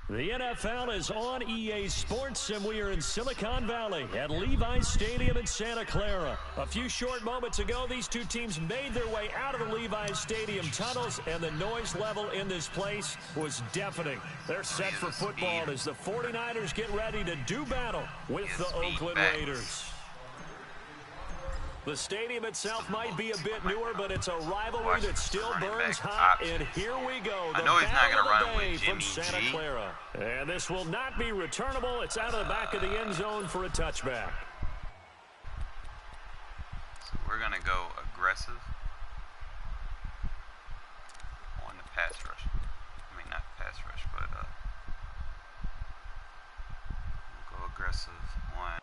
The NFL is on EA Sports, and we are in Silicon Valley at Levi's Stadium in Santa Clara. A few short moments ago, these two teams made their way out of the Levi's Stadium tunnels, and the noise level in this place was deafening. They're set for football as the 49ers get ready to do battle with the Oakland Raiders. The stadium itself might be a bit newer, but it's a rivalry that still burns hot. And here we go. The battle of the day from Santa Clara. And this will not be returnable. It's out of the back of the end zone for a touchback. So we're going to go aggressive on the pass rush. I mean, not pass rush, but we'll go aggressive on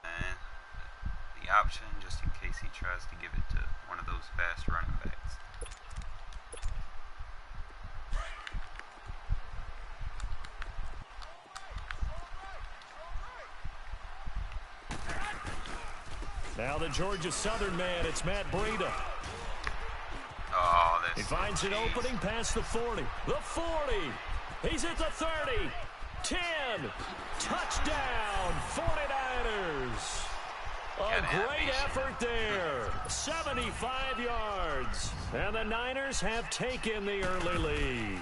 the option just in case he tries to give it to one of those fast running backs. Now the Georgia Southern man, it's Matt Breida. Oh, he finds an opening past the 40. The 40. He's at the 30. 10. Touchdown, 49ers. A great effort there. 75 yards. And the Niners have taken the early lead.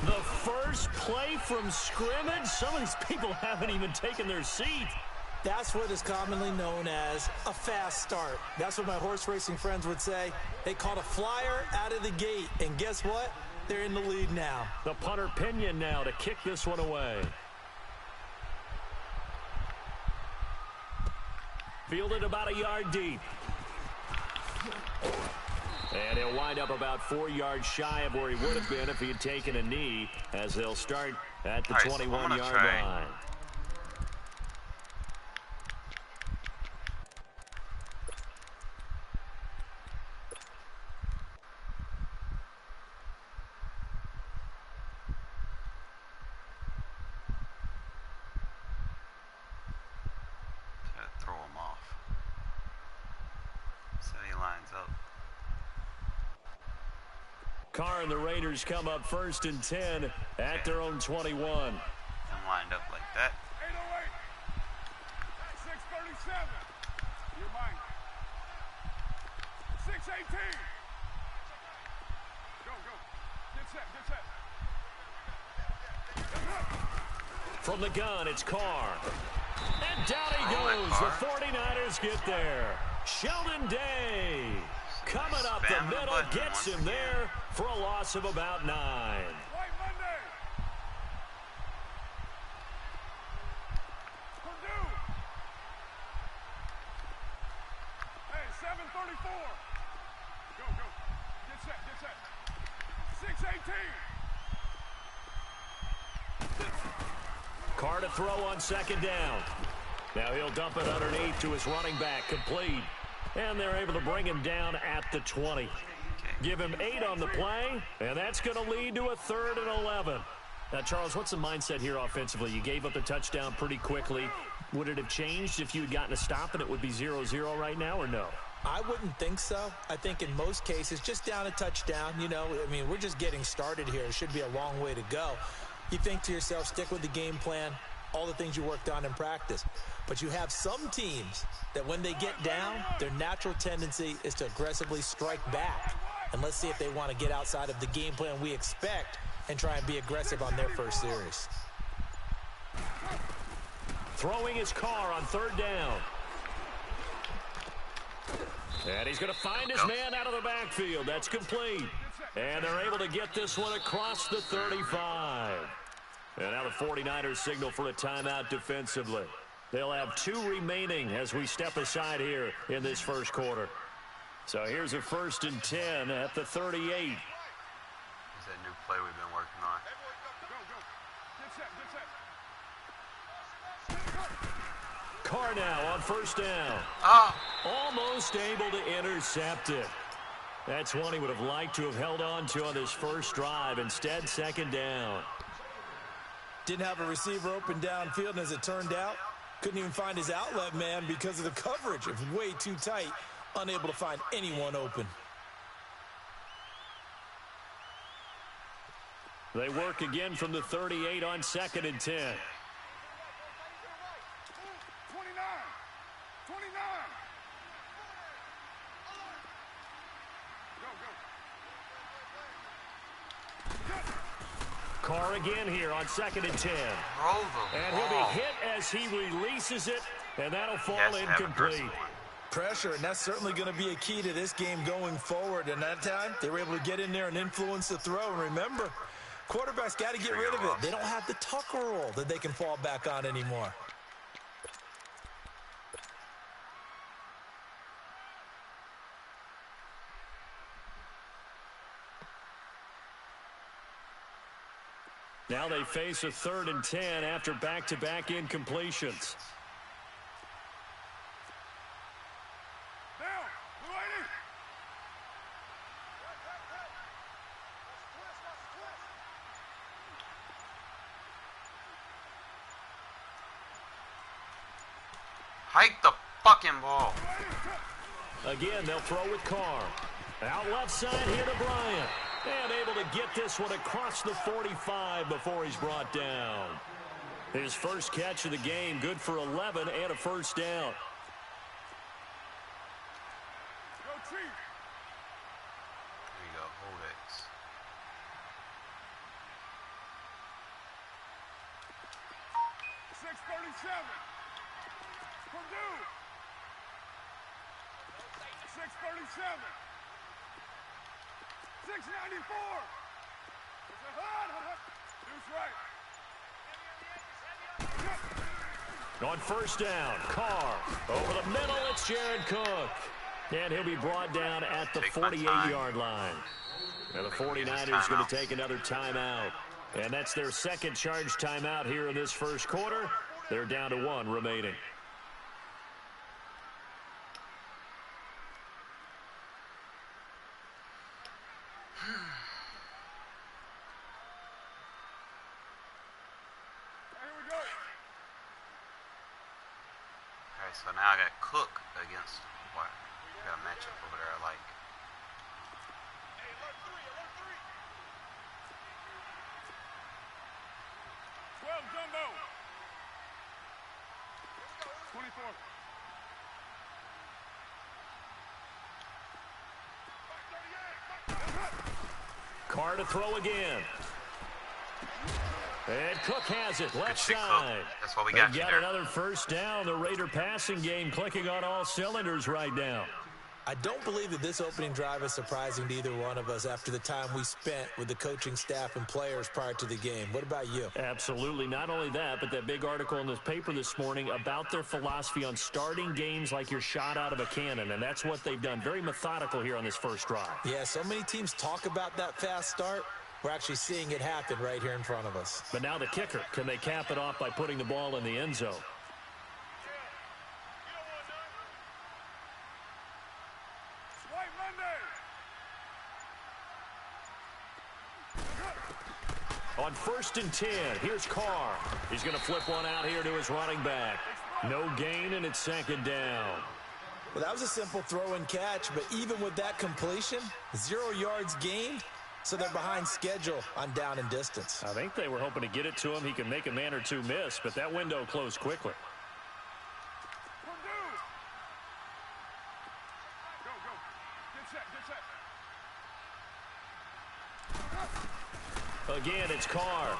The first play from scrimmage. Some of these people haven't even taken their seat. That's what is commonly known as a fast start. That's what my horse racing friends would say. They caught a flyer out of the gate. And guess what? They're in the lead now. The punter Pinion now to kick this one away. Fielded about a yard deep. And he'll wind up about 4 yards shy of where he would have been if he had taken a knee, as they'll start at the 21-yard line. Carr and the Raiders come up 1st and 10 at their own 21. I'm lined up like that. 808. 637. You're mine. 618. Go, go. Get set, get set. From the gun, it's Carr. And down he goes. The 49ers get there. Sheldon Day coming up the middle, gets him there for a loss of about 9. White Monday. Purdue. Hey, 734. Go, go. Get set, get set. 618. Carr to throw on 2nd down. Now he'll dump it underneath to his running back, complete. And they're able to bring him down at the 20. Give him 8 on the play, and that's going to lead to a 3rd and 11. Now, Charles, what's the mindset here offensively? You gave up the touchdown pretty quickly. Would it have changed if you had gotten a stop and it would be 0-0 right now, or no? I wouldn't think so. I think in most cases, just down a touchdown, you know, I mean, we're just getting started here. It should be a long way to go. You think to yourself, stick with the game plan, all the things you worked on in practice. But you have some teams that when they get down, their natural tendency is to aggressively strike back. And let's see if they want to get outside of the game plan we expect and try and be aggressive on their first series. Throwing his Carr on 3rd down. And he's going to find his man out of the backfield. That's complete. And they're able to get this one across the 35. And now the 49ers signal for a timeout defensively. They'll have 2 remaining as we step aside here in this first quarter. So here's a 1st and 10 at the 38. Is that new play we've been working on? Carr now on 1st down. Almost able to intercept it. That's one he would have liked to have held on to on this first drive. Instead, 2nd down. Didn't have a receiver open downfield, and as it turned out, couldn't even find his outlet man because of the coverage. It was way too tight, unable to find anyone open. They work again from the 38 on 2nd and 10. 29. 29. Carr again here on 2nd and 10. And he'll be hit as he releases it, and that'll fall incomplete. Pressure, and that's certainly going to be a key to this game going forward. And that time, they were able to get in there and influence the throw. And remember, quarterbacks got to get rid of it. They don't have the Tucker roll that they can fall back on anymore. Now they face a 3rd and 10 after back-to-back incompletions. Down. Blue 80. Hike the fucking ball. Again, they'll throw with Carr. Out left side here to Bryant. And able to get this one across the 45 before he's brought down. His first catch of the game, good for 11 and a first down. Go Chief. There you go, hold X. .637. Purdue. 637. 694. Deuce right. On first down, Carr. Over the middle, it's Jared Cook. And he'll be brought down at the 48-yard line. And the 49ers going to take another timeout. And that's their second charge timeout here in this first quarter. They're down to 1 remaining. So now I got Cook against what? I got a matchup over there I like. Jumbo. 24. Carr to throw again. And Cook has it, left Good side. Cook. That's what we got. Got another first down. The Raider passing game clicking on all cylinders right now. I don't believe that this opening drive is surprising to either one of us after the time we spent with the coaching staff and players prior to the game. What about you? Absolutely. Not only that, but that big article in the paper this morning about their philosophy on starting games like you're shot out of a cannon, and that's what they've done. Very methodical here on this first drive. Yeah, so many teams talk about that fast start. We're actually seeing it happen right here in front of us. But now the kicker. Can they cap it off by putting the ball in the end zone? On first and 10, here's Carr. He's going to flip one out here to his running back. No gain, and it's second down. Well, that was a simple throw and catch, but even with that completion, 0 yards gained, so they're behind schedule on down and distance. I think they were hoping to get it to him. He can make a man or two miss, but that window closed quickly. Again, it's Carr.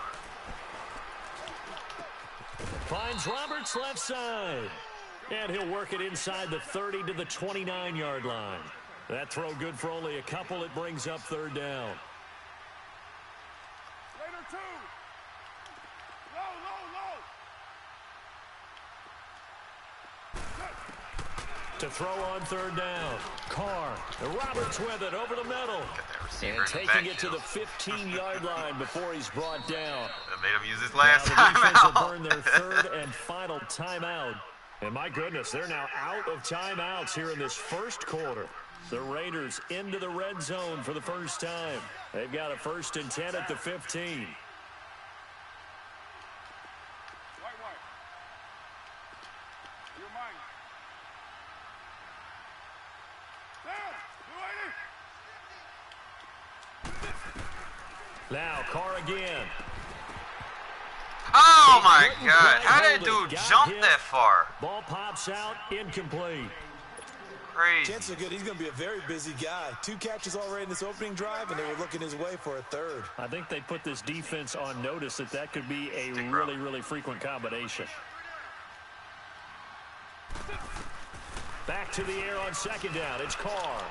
Finds Roberts left side. And he'll work it inside the 30 to the 29-yard line. That throw good for only a couple. It brings up third down. Later two. Low, low, low. To throw on third down. Carr. Roberts with it over the middle. And taking it to the 15-yard line before he's brought down. That made him use his last timeout. The defense will burn their third and final timeout. And my goodness, they're now out of timeouts here in this first quarter. The Raiders into the red zone for the first time. They've got a 1st and 10 at the 15. Now Carr again. Oh my God! How did dude jump that far? Ball pops out, incomplete. Crazy. Chances are good he's going to be a very busy guy. 2 catches already in this opening drive, and they were looking his way for a third. I think they put this defense on notice that could be a really frequent combination. Back to the air on second down. It's Carr.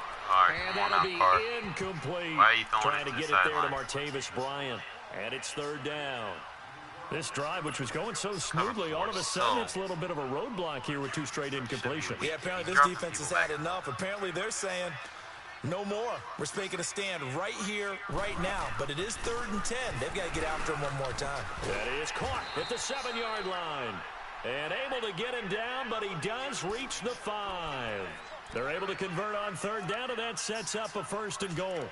And that'll be incomplete. Why are you trying to it get it there to Martavis Bryant. And it's third down. This drive, which was going so smoothly, all of a sudden it's a little bit of a roadblock here with 2 straight incompletions. Yeah, apparently this defense has had enough. Apparently they're saying no more. We're making a stand right here, right now. But it is 3rd and 10. They've got to get after him one more time. That is caught at the 7-yard line. And able to get him down, but he does reach the 5. They're able to convert on 3rd down, and that sets up a 1st and goal.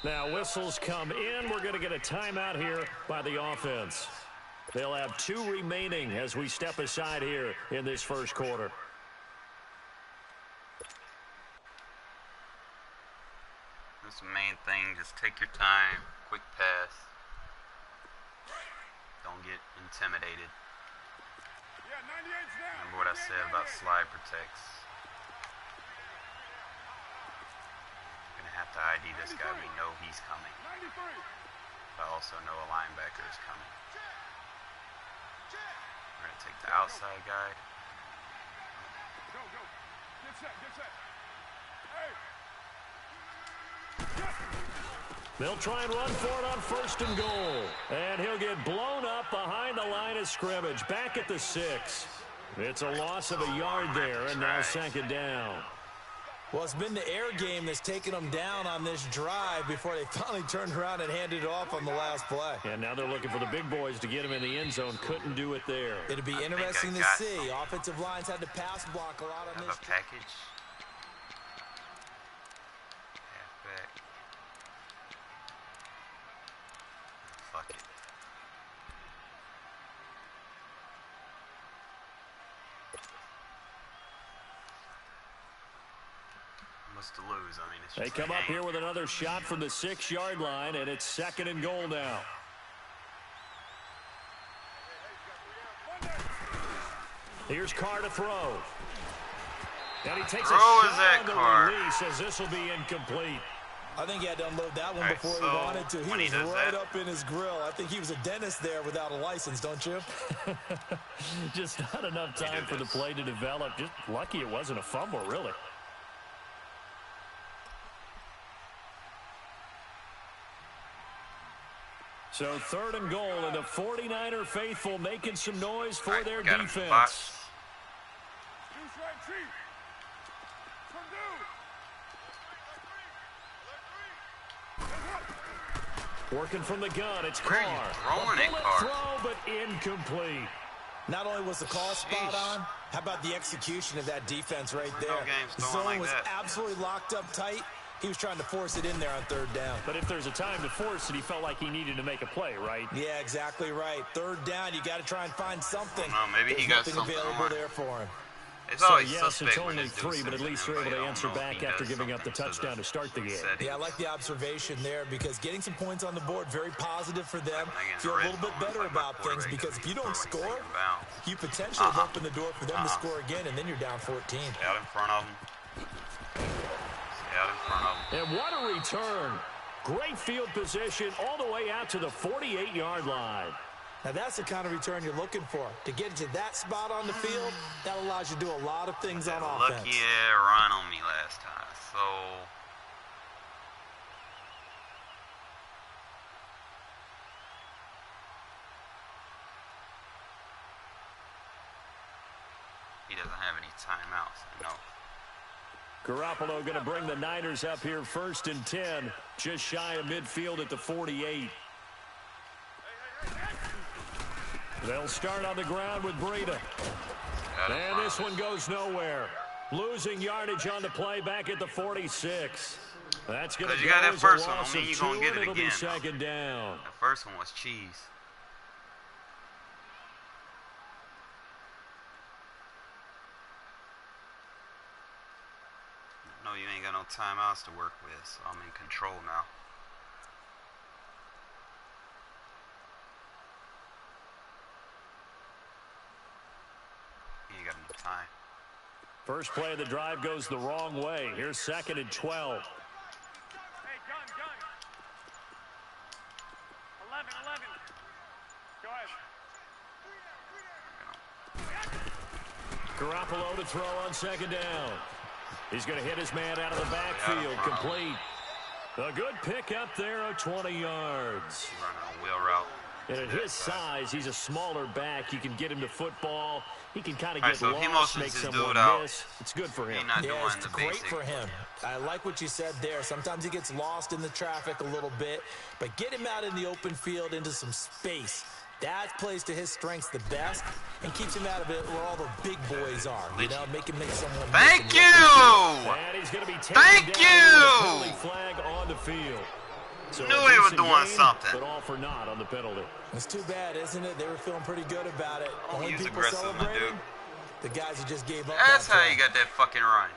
Now whistles come in. We're going to get a timeout here by the offense. They'll have 2 remaining as we step aside here in this first quarter. That's the main thing. Just take your time. Quick pass. Don't get intimidated. Remember what I said about slide protects. Have to ID this guy. We know he's coming. But I also know a linebacker is coming. We're going to take the outside guy. Go. Get set. Hey. They'll try and run for it on 1st and goal. And he'll get blown up behind the line of scrimmage. Back at the 6. It's a loss of a yard there, and now 2nd down. Well, it's been the air game that's taken them down on this drive before they finally turned around and handed it off on the last play. And now they're looking for the big boys to get him in the end zone. Couldn't do it there. It'd be interesting to see. Offensive lines had to pass block a lot on this. Have a package. Halfback. Fuck it. To lose. I mean, it's they come up here with another shot from the 6-yard line, and it's 2nd and goal now. Here's Carr to throw. And he takes a shot on the release as this will be incomplete. I think he had to unload that one before he wanted to. He was right up in his grill. I think he was a dentist there without a license, don't you? Just not enough time for the play to develop. Just lucky it wasn't a fumble, really. So 3rd and goal, and the 49er faithful making some noise for their defense. Working from the gun, it's Carr. Throwing it, Carr. Throw, but incomplete. Not only was the call spot on, how about the execution of that defense right there? The zone was absolutely locked up tight. He was trying to force it in there on 3rd down. But if there's a time to force it, he felt like he needed to make a play, right? Yeah, exactly right. 3rd down, you got to try and find something. Maybe he got something available there for him. It's always yes, it's only 3, but at least they're able to answer back after giving up the touchdown to start the game. Yeah, I like the observation there because getting some points on the board, very positive for them. Feel a little bit better about things because if you don't score, you potentially open the door for them to score again, and then you're down 14. Out in front of them. Out in front of them. And what a return. Great field position all the way out to the 48-yard line. Now, that's the kind of return you're looking for. To get to that spot on the field, that allows you to do a lot of things on offense. Lucky run on me last time, so... He doesn't have any timeouts, no. Garoppolo going to bring the Niners up here 1st and 10, just shy of midfield at the 48. They'll start on the ground with Breida. And this one goes nowhere. Losing yardage on the play back at the 46. That's going to you got that go first as a one. loss I mean, of you're going to 2, get it and it'll be again. second down. The first one was cheese. No, you ain't got no timeouts to work with, so I'm in control now. You ain't got no time. First play of the drive goes the wrong way. Here's 2nd and 12. Hey, gun. 11. Go ahead. Garoppolo to throw on 2nd down. He's going to hit his man out of the backfield. Complete. A good pick up there of 20 yards. Running a wheel route. And at his size, he's a smaller back. You can get him to football. He can kind of get so if he lost, motions make his someone dude out, miss. It's good for him. He's not Yeah, doing it's the great basic. for him. I like what you said there. Sometimes he gets lost in the traffic a little bit, but get him out in the open field into some space. That plays to his strengths the best and keeps him out of it where all the big boys are. You know, make him make someone. Thank you! And he's going to be taken Thank down you! with a penalty flag on the field. So Knew a he was decent doing game, something. But all for naught on the penalty. It's too bad, isn't it? They were feeling pretty good about it. Only He's people aggressive, my celebrating, dude. the guys who just gave up. That's that how play. you got that fucking run.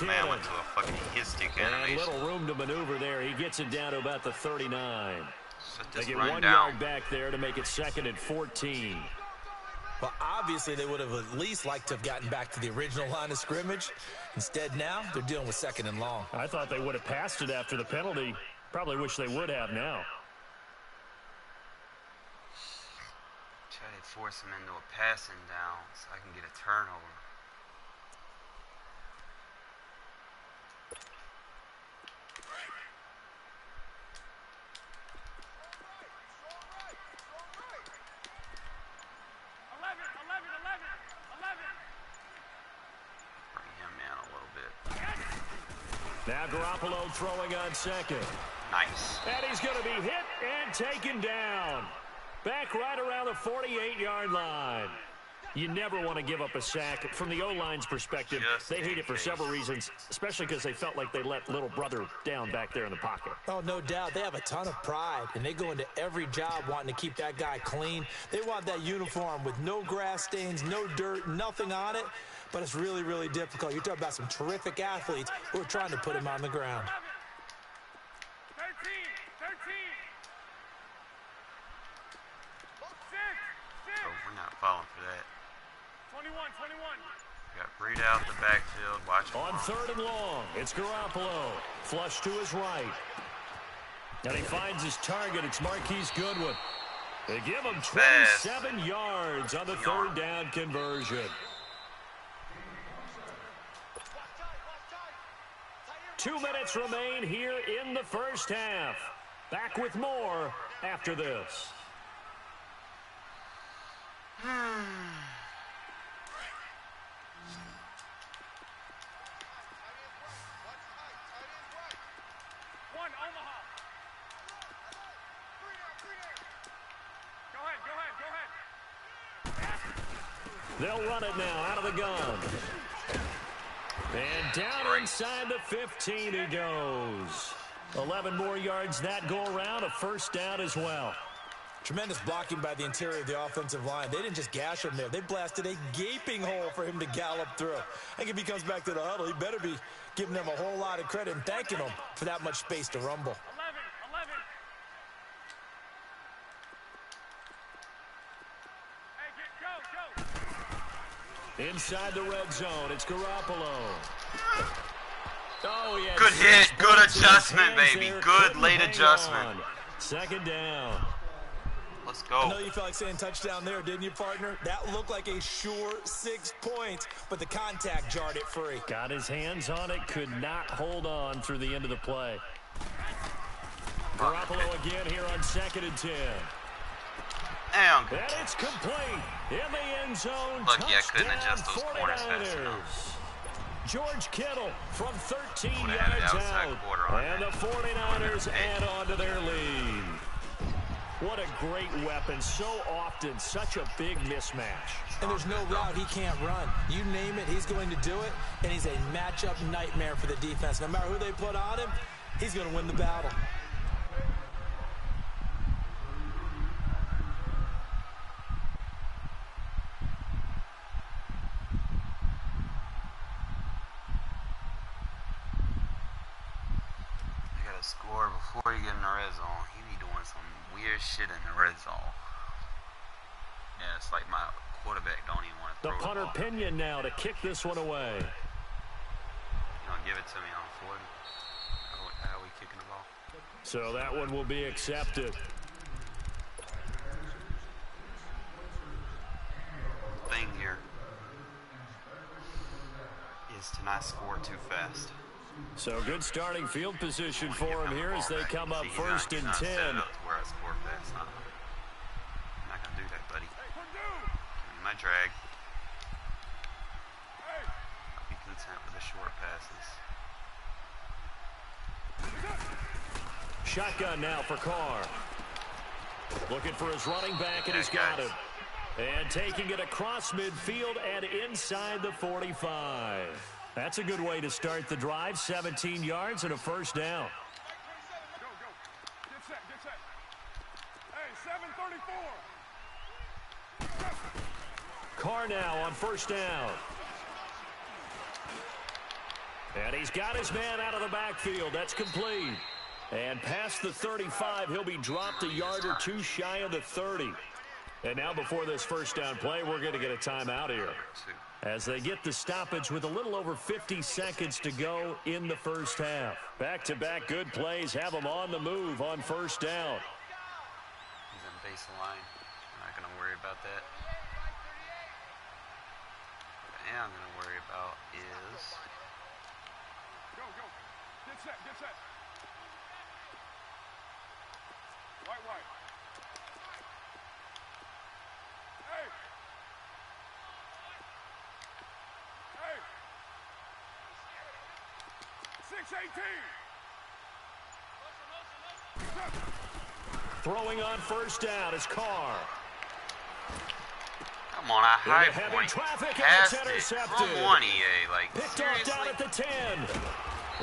Man went to a fucking hit stick And animation. little room to maneuver there. He gets it down to about the 39. So They just get run 1 down. yard back there to make it 2nd and 14. Well, obviously, they would have at least liked to have gotten back to the original line of scrimmage. Instead, now they're dealing with 2nd and long. I thought they would have passed it after the penalty. Probably wish they would have now. Try to force him into a passing down so I can get a turnover. Bring him down a little bit. Now Garoppolo throwing on 2nd. Nice. And he's going to be hit and taken down. Back right around the 48-yard line. You never want to give up a sack. From the O-line's perspective, Just they hate it for in case. several reasons, especially because they felt like they let little brother down back there in the pocket. Oh, no doubt. They have a ton of pride, and they go into every job wanting to keep that guy clean. They want that uniform with no grass stains, no dirt, nothing on it. But it's really, really difficult. You're talking about some terrific athletes who are trying to put him on the ground. 13. 6. Oh, we're not falling for that. 21. Got Breed out the backfield. Watch him On run. 3rd and long, it's Garoppolo. Flush to his right. And he finds his target. It's Marquise Goodwin. They give him 27 yards on the 3rd down conversion. 2 minutes remain here in the first half. Back with more after this. One, Omaha. Go ahead. They'll run it now out of the gun. And down inside the 15 he goes. 11 more yards that go around, a first down as well. Tremendous blocking by the interior of the offensive line. They didn't just gash him there. They blasted a gaping hole for him to gallop through. I think if he comes back to the huddle, he better be giving them a whole lot of credit and thanking them for that much space to rumble. 11. Hey, go. Inside the red zone, it's Garoppolo. Oh, yeah. Good hit. Good adjustment, baby. Good late adjustment. 2nd down. Let's I go. know you felt like saying touchdown there, didn't you, partner? That looked like a sure 6 points, but the contact jarred it free. Got his hands on it, could not hold on through the end of the play. Garoppolo again here on 2nd and 10. Damn. And it's complete in the end zone. Lucky I couldn't Touchdown, adjust those corners fast 49ers. enough. George Kittle from 13 Would have had yards the outside out. quarter on And that. the 49ers add on to their lead. What a great weapon. So often, such a big mismatch. And there's no route he can't run. You name it, he's going to do it, and he's a matchup nightmare for the defense. No matter who they put on him, he's going to win the battle. You gotta score before you get in the red zone. He be doing some weird shit in the red zone. Yeah, it's like my quarterback don't even want to The throw punter the ball. Pinion now to kick this one away. You don't give it to me on 40. How are we kicking the ball? So that one will be accepted. Thing here is to not score too fast. So good starting field position for him here as they come up first and 10. Set up to where I score fast. I'm not gonna do that, buddy. Give me my drag. I'll be content with the short passes. Shotgun now for Carr. Looking for his running back, and he's got him. And taking it across midfield and inside the 45. That's a good way to start the drive. 17 yards and a first down. Go, go. Get set, get set. Hey, 734. Carr now on first down. And he's got his man out of the backfield. That's complete. And past the 35, he'll be dropped a yard or two shy of the 30. And now before this first down play, we're going to get a timeout here, as they get the stoppage with a little over 50 seconds to go in the first half. Back-to-back good plays have them on the move on first down. He's on baseline. I'm not going to worry about that. What I am going to worry about is... Go, go. Get set, get set. White, white. Hey. Hey. 6-18. Throwing on first down is Carr. Come on, a high Into heavy point. traffic, and Passed it's it. intercepted. Come on, EA. Like, Picked off down seriously? at the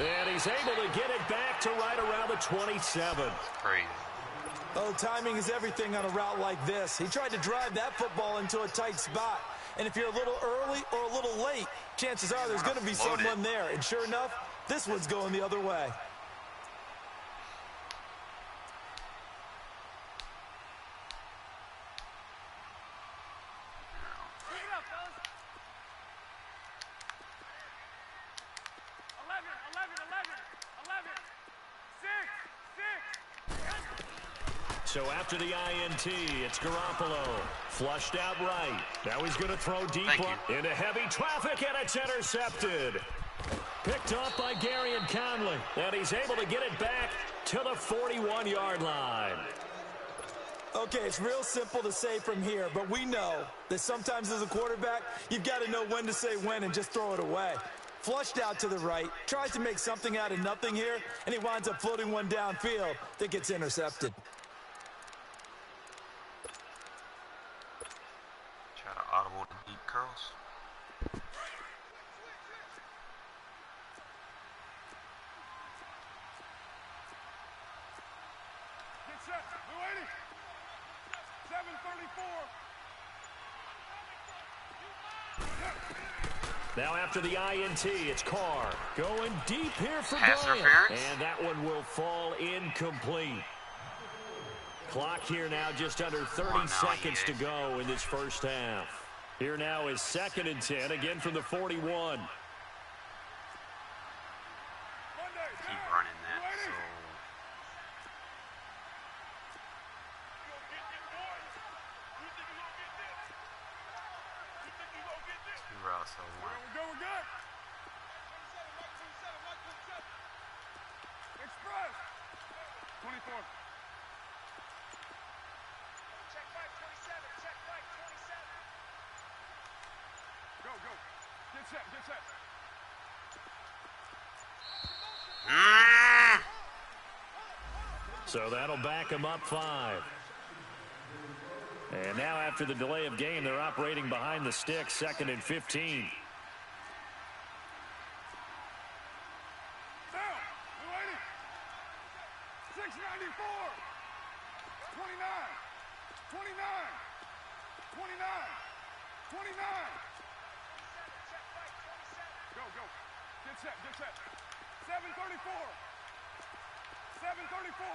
10. And he's able to get it back to right around the 27. Crazy. Oh, timing is everything on a route like this. He tried to drive that football into a tight spot. And if you're a little early or a little late, chances are there's going to be Float it. someone there. And sure enough, this one's going the other way. Bring it up, fellas. 11, 11, 11, 11. 6, 6. So after the INT, it's Garoppolo. Flushed out right. Now he's going to throw deep Thank into heavy traffic, and it's intercepted. Picked off by Gary and Conley. And he's able to get it back to the 41-yard line. Okay, it's real simple to say from here, but we know that sometimes as a quarterback, you've got to know when to say when and just throw it away. Flushed out to the right, tries to make something out of nothing here, and he winds up floating one downfield that gets intercepted. Try to audible the deep curls. Get set. Blue 80. 734. Now after the INT, it's Carr. Going deep here for Pass Bryant. interference. And that one will fall incomplete. Clock here now just under 30 seconds to go in this first half. Here now is 2nd and 10, again from the 41. Keep running that. So two routes so one. We're good. Express. 24. Check 5, 27. Check 5, 27. Go, go. Get set, get set. So that'll back them up 5. And now after the delay of game, they're operating behind the stick, 2nd and 15. Down. You ready? 694. 29. 29. 29. 29. Go, go. Get set, get set. 734. 734.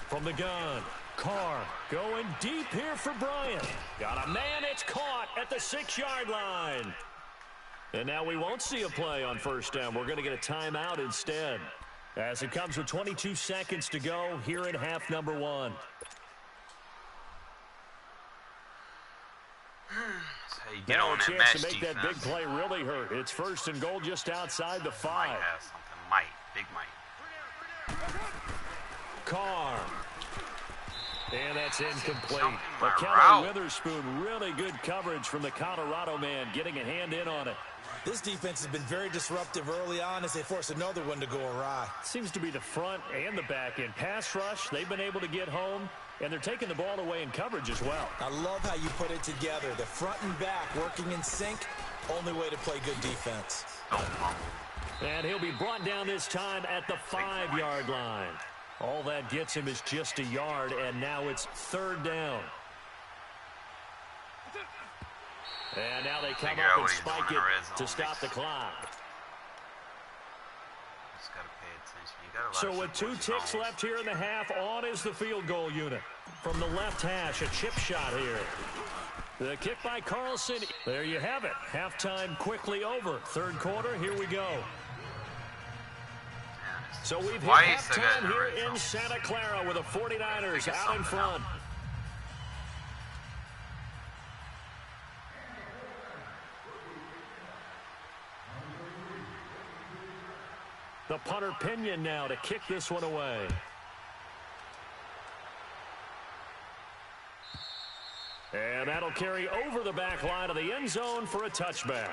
From the gun, Carr going deep here for Bryant. Got a man, it's caught at the 6-yard line. And now we won't see a play on first down. We're going to get a timeout instead. As it comes with 22 seconds to go here in half number 1. Get now on a that chance match to make defense. that big play really hurt. It's 1st and goal just outside the 5. Might have something. Might. Big might. Carr. And that's incomplete. Jumping my But route. Kelly Witherspoon, really good coverage from the Colorado man, getting a hand in on it. This defense has been very disruptive early on as they force another one to go awry. Seems to be the front and the back end. Pass rush, they've been able to get home, and they're taking the ball away in coverage as well. I love how you put it together. The front and back working in sync, only way to play good defense. And he'll be brought down this time at the 5-yard line. All that gets him is just a yard, and now it's 3rd down. And now they come up and spike it to stop the clock. Just gotta pay attention. You got a lot So of with 2 ticks left here in the half, on is the field goal unit. From the left hash, a chip shot here. The kick by Carlson. There you have it. Halftime quickly over. 3rd quarter, here we go. So we've hit halftime here in Santa Clara with the 49ers out in front. The punter Pinion now to kick this one away. And that'll carry over the back line of the end zone for a touchback.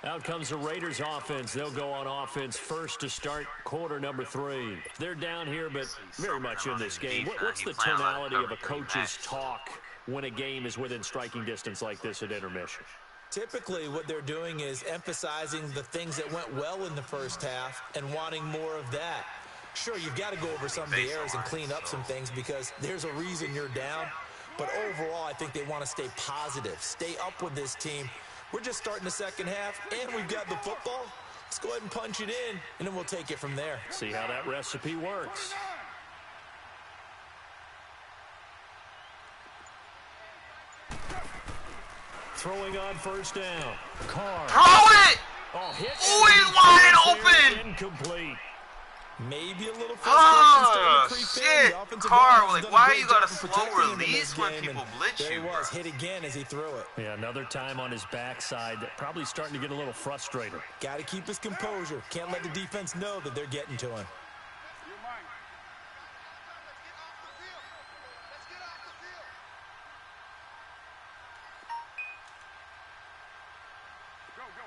Out comes the Raiders offense. They'll go on offense first to start quarter number 3. They're down here, but very much in this game. What's the tonality of a coach's talk when a game is within striking distance like this at intermission? Typically, what they're doing is emphasizing the things that went well in the first half and wanting more of that. Sure, you've got to go over some of the errors and clean up some things because there's a reason you're down. But overall, I think they want to stay positive, stay up with this team. We're just starting the second half, and we've got the football. Let's go ahead and punch it in, and then we'll take it from there. See how that recipe works. Throwing on first down. Carr. Throw it! Oh, hit. Oh, he's wide open! Incomplete. Maybe a little Oh, frustration starting to creep shit. in. The offensive Carr, line's like, done a why great you gotta job of slow protecting him in release this when game, people and blitz there you, he was, bro. hit again as he threw it. Yeah, another time on his backside. Probably starting to get a little frustrated. Got to keep his composure. Can't let the defense know that they're getting to him. You're mine. Go, go.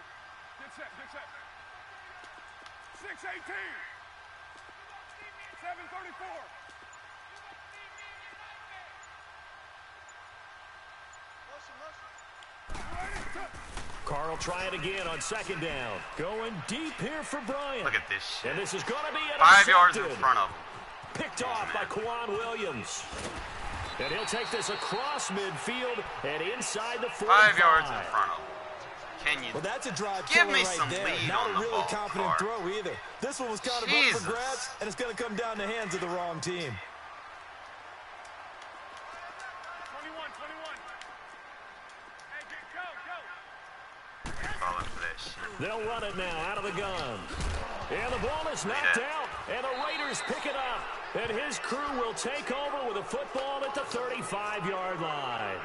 Get set, get set. 6:18. 7:34. Carr will try it again on 2nd down. Going deep here for Bryant. Look at this shit. And this is going to be 5 yards in intercepted. front of him. Picked off by Quan Williams. And he'll take this across midfield and inside the 45. 5 yards in front of him. Can you Well, that's a drive give killer me right some there. lead Not on a the really ball, confident Carr? throw either. This one was kind of up Jesus. for grabs, and it's going to come down in the hands of the wrong team. 21, 21. Hey, go. falling for that shit? They'll run it now out of the gun. And the ball is knocked out, and the Raiders pick it up. And his crew will take over with a football at the 35-yard line.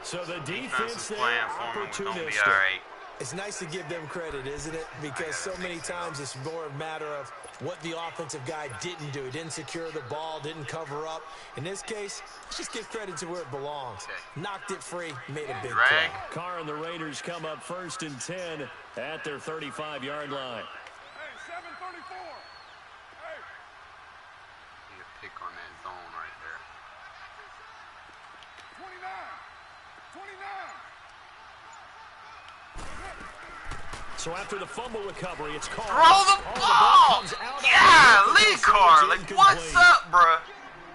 So the defense there, opportunistic. Right. It's nice to give them credit, isn't it? Because so many times it's more a matter of what the offensive guy didn't do. He didn't secure the ball, didn't cover up. In this case, let's just give credit to where it belongs. Knocked it free, made a big play. Carr and the Raiders come up 1st and 10 at their 35-yard line. Hey, 7:34. Hey, So after the fumble recovery, it's called. Throw the ball! Yeah, lead car. Like, what's up, bro?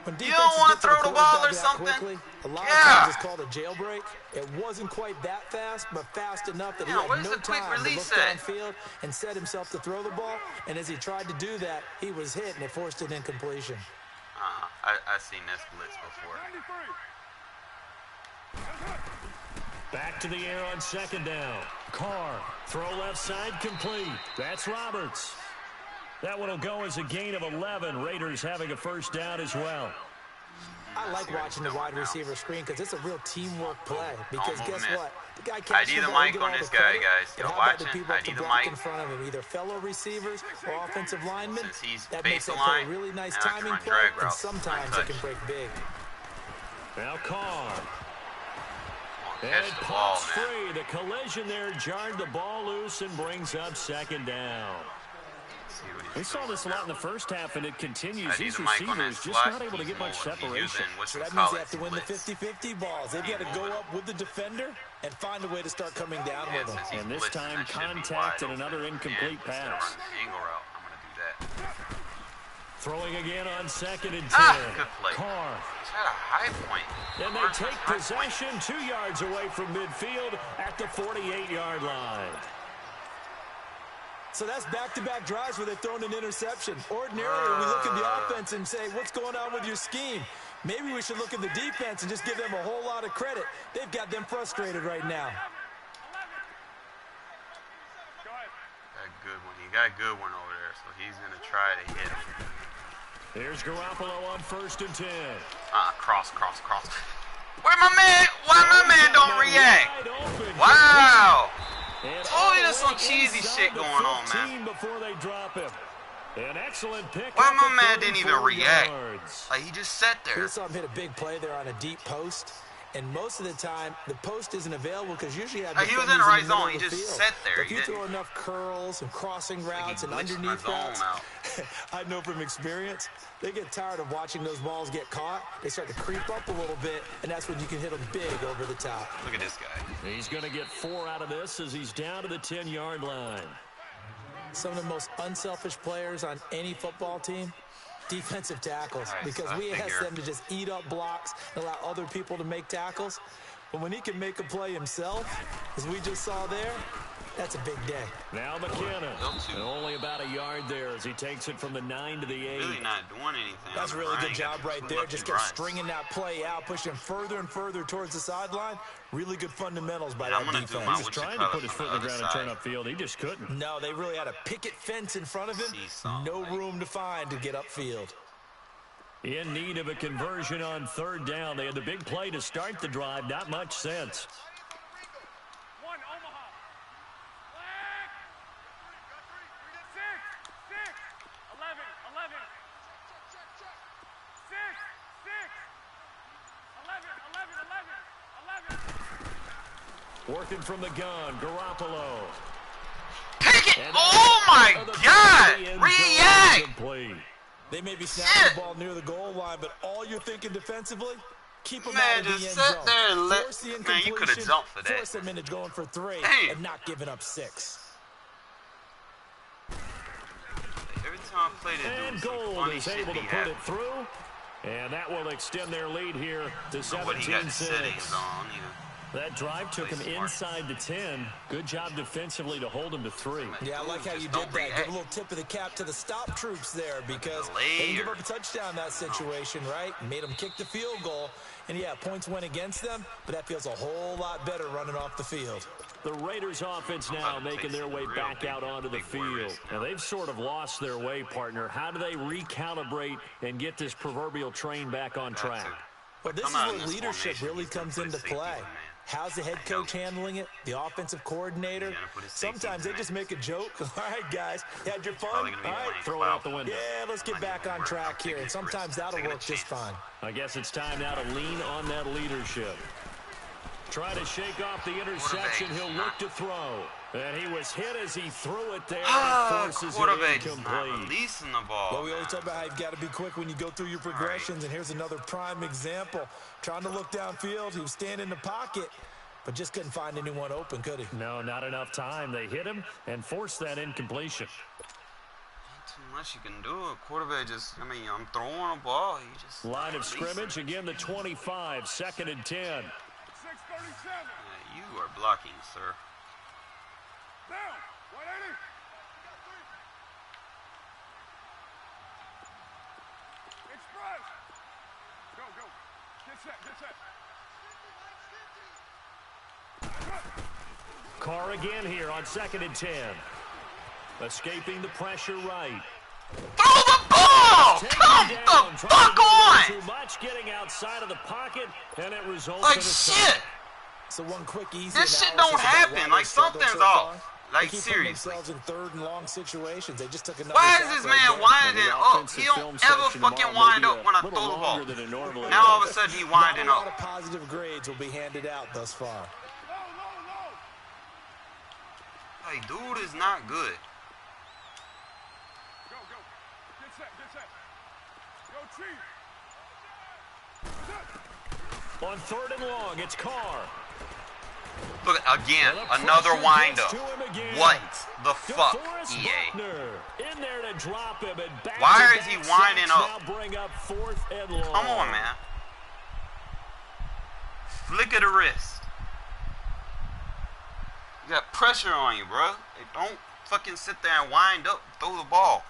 You don't want to throw the ball or something? A lot of times it's called a jailbreak. It wasn't quite that fast, but fast enough that he had no time to look downfield and set himself to throw the ball. And as he tried to do that, he was hit, and it forced an incompletion. I've seen this blitz before. Back to the air on second down. Carr, throw left side, complete. That's Roberts. That one will go as a gain of 11. Raiders having a first down as well. I like watching the wide receiver screen because it's a real teamwork play. Because guess what? The guy I need the mic on this guy, guys. Y'all watching? I need the mic in front of him, either fellow receivers or offensive linemen. Since he's that makes that play a really nice timing play, and sometimes it can break big. Now Carr. And catch it the ball, pops free. The collision there jarred the ball loose and brings up second down. We saw this a lot in the first half, and it continues. These receivers just not able to get much separation. So that means they have to win the 50-50 balls. They've got to go up with the defender and find a way to start coming down with them. And this time, contact and another incomplete pass. Angle route. I'm going to do that. Throwing again on second and 10. Good play. Carr. It's at a high point. And they take possession 2 yards away from midfield at the 48-yard line. So that's back-to-back drives where they've thrown an interception. Ordinarily, we look at the offense and say, what's going on with your scheme? Maybe we should look at the defense and just give them a whole lot of credit. They've got them frustrated right now. He got a good one over there, so he's going to try to hit him. Here's Garoppolo on first and 10. Cross. Why my man don't react? Wow. Told you there's some cheesy shit going on, man. Before they drop him. An excellent pick. Why my man didn't even react? Like, he just sat there. We saw him hit a big play there on a deep post. And most of the time, the post isn't available because usually you have he was in the right zone. He just sat there. If you throw enough curls and crossing routes and underneath routes, I know from experience, they get tired of watching those balls get caught. They start to creep up a little bit, and that's when you can hit them big over the top. Look at this guy. He's going to get 4 out of this as he's down to the 10-yard line. Some of the most unselfish players on any football team, defensive tackles, because we ask them to just eat up blocks and allow other people to make tackles. But when he can make a play himself, as we just saw there, that's a big day. Now McKenna, only about a yard there as he takes it from the 9 to the 8. Really not doing anything. That's a really good job right there. Just kept stringing that play out, pushing further and further towards the sideline. Really good fundamentals by that defense. He was trying to put his foot in the ground and turn upfield. He just couldn't. No, they really had a picket fence in front of him. No room to find to get upfield. In need of a conversion on third down. They had the big play to start the drive. Not much sense. Working from the gun, Garoppolo. Pick it! Oh my God! React! They may be snapping the ball near the goal line, but all you're thinking defensively, keep them out of the end zone. Man, just sit there and let... Man, you could have jumped for that. Force them into going for 3 and not giving up 6. Every time I play this, and Gold is able to put it through, and that will extend their lead here to 17-6. That drive took him inside the 10. Good job defensively to hold him to 3. Yeah, I like how you did that. Give a little tip of the cap to the stop troops there because they didn't give up a touchdown in that situation, right? Made them kick the field goal. And, yeah, points went against them, but that feels a whole lot better running off the field. The Raiders offense now making their way back out onto the field. Now, they've sort of lost their way, partner. How do they recalibrate and get this proverbial train back on track? Well, this is where leadership really comes into play. How's the head coach handling it? The offensive coordinator? Sometimes they just make a joke. All right, guys, you had your fun? All right, throw it out the window. Yeah, let's get back on track here. And sometimes that'll work just fine. I guess it's time now to lean on that leadership. Try to shake off the interception. He'll look to throw. And he was hit as he threw it there. Quarterback just not releasing the ball. Well, we always talk about how you've got to be quick when you go through your progressions, and here's another prime example. Trying to look downfield, he was standing in the pocket, but just couldn't find anyone open, could he? No, not enough time. They hit him and forced that incompletion. Not too much you can do. A quarterback just, I mean, I'm throwing a ball. He just line of scrimmage, again the 25, 2nd and 10. 6:37. Yeah, you are blocking, sir. Down. 180. Express. Go, go. Get set, get set. Carr again here on 2nd and 10. Escaping the pressure right. Throw the ball! Come the fuck on! Too much getting outside of the pocket, and it results like in a shit. sack. So one quick, easy This shit analysis don't about happen. why Like they struggle something's so off. far. Like They keep putting seriously. themselves in 3rd and long situations. They just took another Why sack is this right man there. winding up? He don't ever fucking wind up when I throw the ball. Now all of a sudden he winding Not a lot up. of positive grades will be handed out thus far. Low, low, low. Like, dude is not good. Go, go. Get set, get set. Go, Chief. On 3rd and long, it's Carr. Look, again, Well, the another pressure wind gets up. to him again. What the fuck, DeForest EA? Buckner in there to drop him, and back Why to is he back winding sacks up? Now bring up 4th and long. Come on, man. Flick of the wrist. You got pressure on you, bro. Hey, don't fucking sit there and wind up, throw the ball.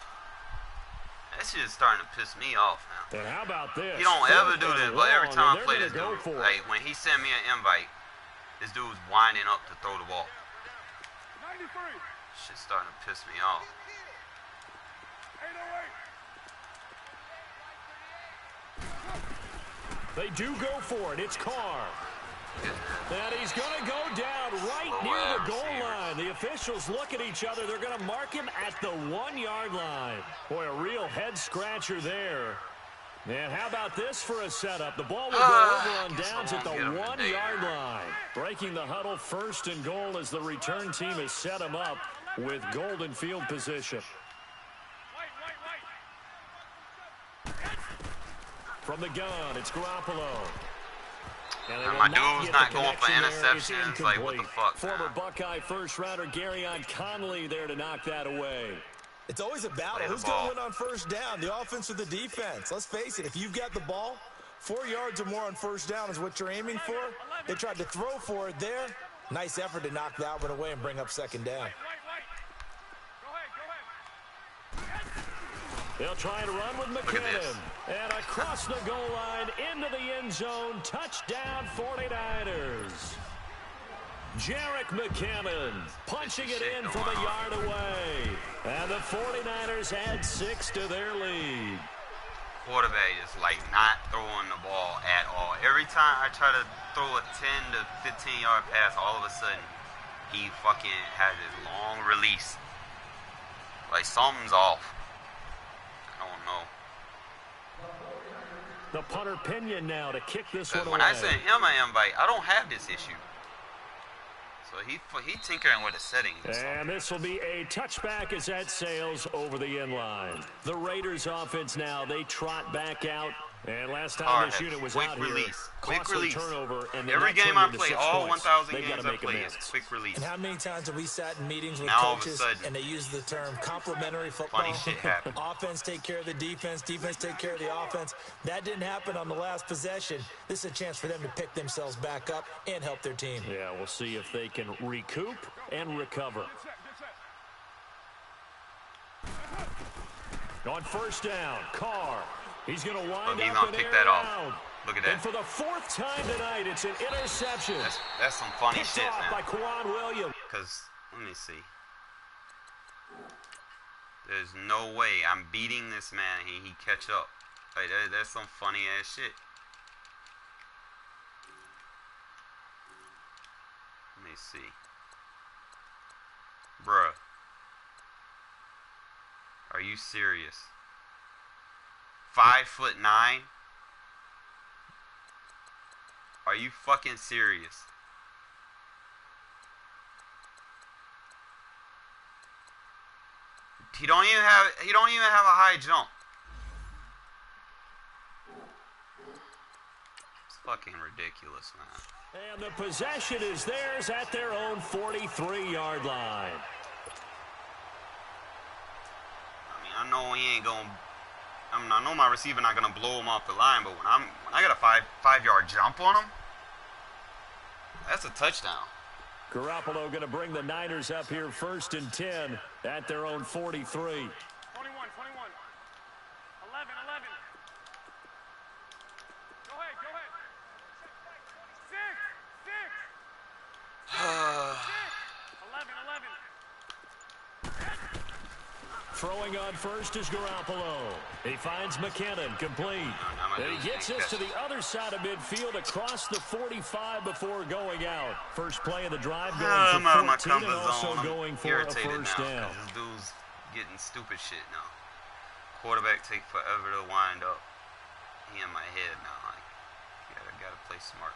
That shit is starting to piss me off now. And how about this? You don't ever do 4th this, and but every long, time I and play they're this gonna dude, go for it. like when he sent me an invite, this dude's winding up to throw the ball. 93. Shit's starting to piss me off. 808. They do go for it. It's Carr. And he's going to go down right Slow near the wide goal receiver. line. The officials look at each other. They're going to mark him at the 1-yard line. Boy, a real head-scratcher there. And how about this for a setup? The ball will go over on downs at the 1-yard line. Breaking the huddle, 1st and goal as the return team has set him up with golden field position. From the gun, it's Garoppolo. And they will My not dude's get not the going for connection there. It's interceptions. Like, what the incomplete. fuck, Former man? Buckeye first-rounder Garyon Conley there to knock that away. It's always a battle. Play the Who's going ball. to win on 1st down, the offense or the defense? Let's face it, if you've got the ball, 4 yards or more on 1st down is what you're aiming for. They tried to throw for it there. Nice effort to knock that one away and bring up 2nd down. They'll try and run with at McKinnon. this. And across the goal line, into the end zone, touchdown 49ers. Jarek McKinnon punching it in from a yard away. And the 49ers add 6 to their lead. Quarterback is like not throwing the ball at all. Every time I try to throw a 10 to 15-yard pass, all of a sudden he fucking has this long release. Like something's off. I don't know. The punter Pinion now to kick this one Because away. when I sent him an invite, I don't have this issue. So he tinkering with the settings. or something. And this will be a touchback as that sails over the end line. The Raiders offense now, they trot back out. And last time this unit was quick out release. here, Quick costly release. turnover, and Every that game turned I into play, 6 all points. 1,000 They've games gotta I make play, amends. is quick release. And how many times have we sat in meetings with Now, all of a coaches sudden, and they use the term complementary football? funny shit happened. Offense take care of the defense, defense take care of the offense. That didn't happen on the last possession. This is a chance for them to pick themselves back up and help their team. Yeah, we'll see if they can recoup and recover. On 1st down, Carr. He's going to wind he's up gonna and pick air that it off. out. Look at And that. for the 4th time tonight, it's an interception. That's some funny Picked shit, off by man. Quan Williams. Because, let me see. There's no way I'm beating this man and he catch up. Like, that's some funny ass shit. Let me see. Bruh. Are you serious? 5'9"? Are you fucking serious? He don't even have a high jump. It's fucking ridiculous, man. And the possession is theirs at their own 43-yard line. I mean, I know he ain't gonna. I know my receiver not gonna blow him off the line, but when I got a five-yard jump on him, that's a touchdown. Garoppolo going to bring the Niners up here 1st and 10 at their own 43. 21. 11. Go ahead. 6. 11. Throwing on first is Garoppolo. He finds McKinnon, complete. And he gets us to the other side of midfield across the 45 before going out. First play of the drive going for 14 and also going for a first down. This dude's getting stupid shit now. Quarterback take forever to wind up. He in my head now. Like, gotta play smart.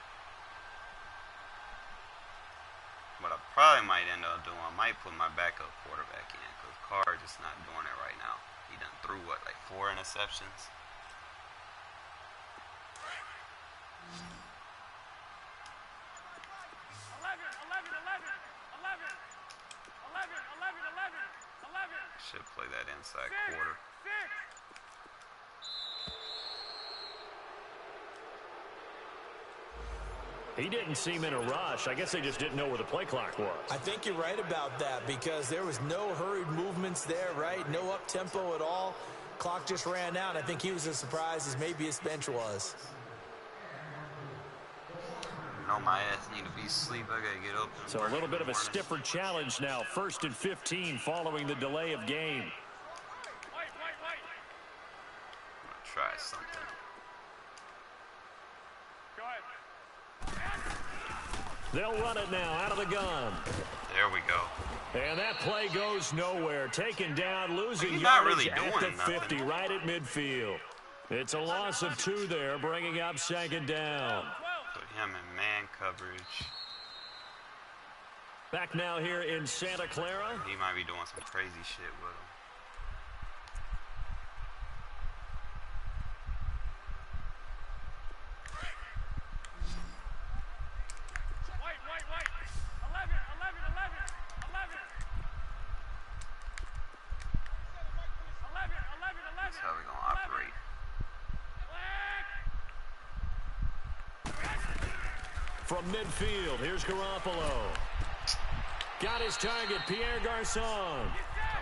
What I probably might end up doing, I might put my backup quarterback in because Carr just not doing it right now. He done threw what, like 4 interceptions? Should play that inside quarter. He didn't seem in a rush. I guess they just didn't know where the play clock was. I think you're right about that because there was no hurried movements there, right? No up-tempo at all. Clock just ran out. I think he was as surprised as maybe his bench was. No, my ass need to be asleep. I gotta get up. So a little bit of a stiffer challenge now. 1st and 15 following the delay of game. I'm gonna try something. Go ahead. They'll run it now out of the gun. There we go. And that play goes nowhere. Taken down, losing He's not yardage really at doing the 50, nothing. right at midfield. It's a loss of 2 there, bringing up 2nd down. Put him in man coverage. Back now here in Santa Clara. He might be doing some crazy shit with him. That's how we're gonna operate. From midfield, here's Garoppolo. Got his target, Pierre Garçon.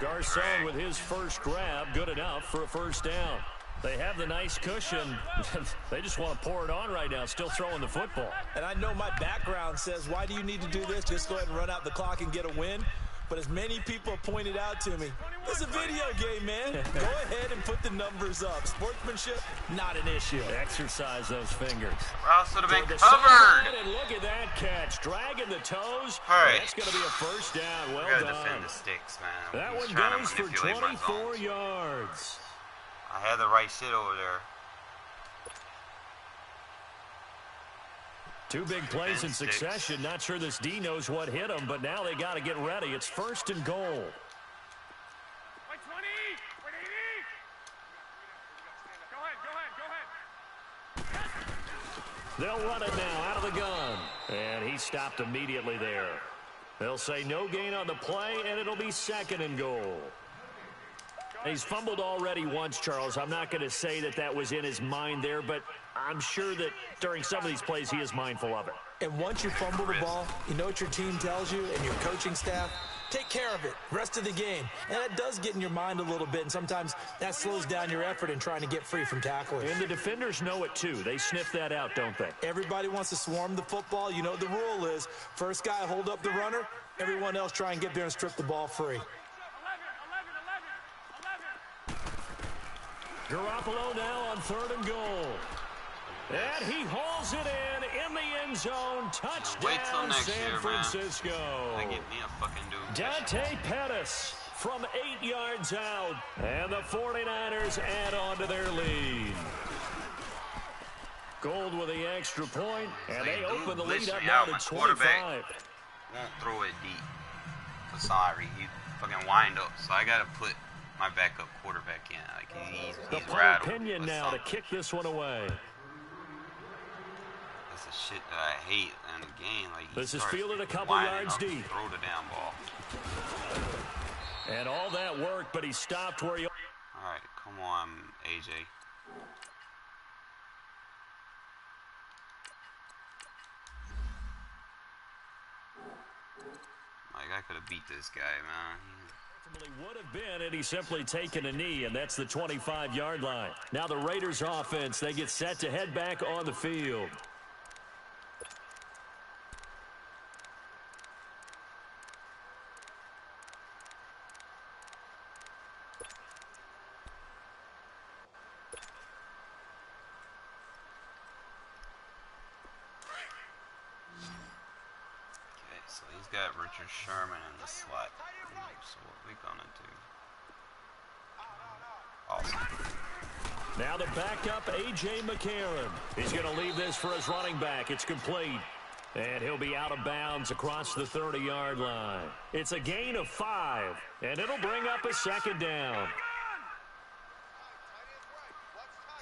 Garçon with his first grab, good enough for a first down. They have the nice cushion. They just want to pour it on right now, still throwing the football. And I know my background says, why do you need to do this? Just go ahead and run out the clock and get a win. But as many people have pointed out to me, it's a video game, man. Go ahead and put the numbers up. Sportsmanship, not an issue. Exercise those fingers. Rouse would have been The covered. sideline, and look at that catch. Dragging the toes. All right. That's going to be a first down. Well Gotta done. defend the sticks, man. That He's one trying to goes for manipulate my 24 zones. yards. I had the right shit over there. 2 big plays in succession. Not sure this D knows what hit him, but now they got to get ready. It's 1st and goal. They'll run it now out of the gun. And he stopped immediately there. They'll say no gain on the play, and it'll be 2nd and goal. He's fumbled already once, Charles. I'm not going to say that that was in his mind there, but I'm sure that during some of these plays he is mindful of it. And once you fumble the ball, you know what your team tells you and your coaching staff? Take care of it. Rest of the game. And that does get in your mind a little bit, and sometimes that slows down your effort in trying to get free from tacklers. And the defenders know it, too. They sniff that out, don't they? Everybody wants to swarm the football. You know the rule is first guy hold up the runner, everyone else try and get there and strip the ball free. Garoppolo now on 3rd and goal. And he hauls it in the end zone. Wait till Touchdown, next San year, Francisco. Man. They get me a fucking dude. Dante Pettis from 8 yards out. And the 49ers add on to their lead. Gold with the extra point, and they open the lead up now to 25. Won't throw it deep. So sorry, he fucking wind up. So I gotta put my backup quarterback in. Like he's The punter rattled Pinion or now to something. kick this one away. That's the shit that I hate in the game. Like This is fielded a couple yards deep. Throw the damn ball. And all that work, but he stopped where he... All right, come on, AJ. Like I could have beat this guy, man. Would have been, and he's simply taken a knee, and that's the 25-yard line. Now the Raiders offense, they get set to head back on the field. Okay, so he's got Richard Sherman in the slot. So what we gonna do? Awesome. Now the backup, A.J. McCarron. He's going to leave this for his running back. It's complete. And he'll be out of bounds across the 30-yard line. It's a gain of 5, and it'll bring up a second down.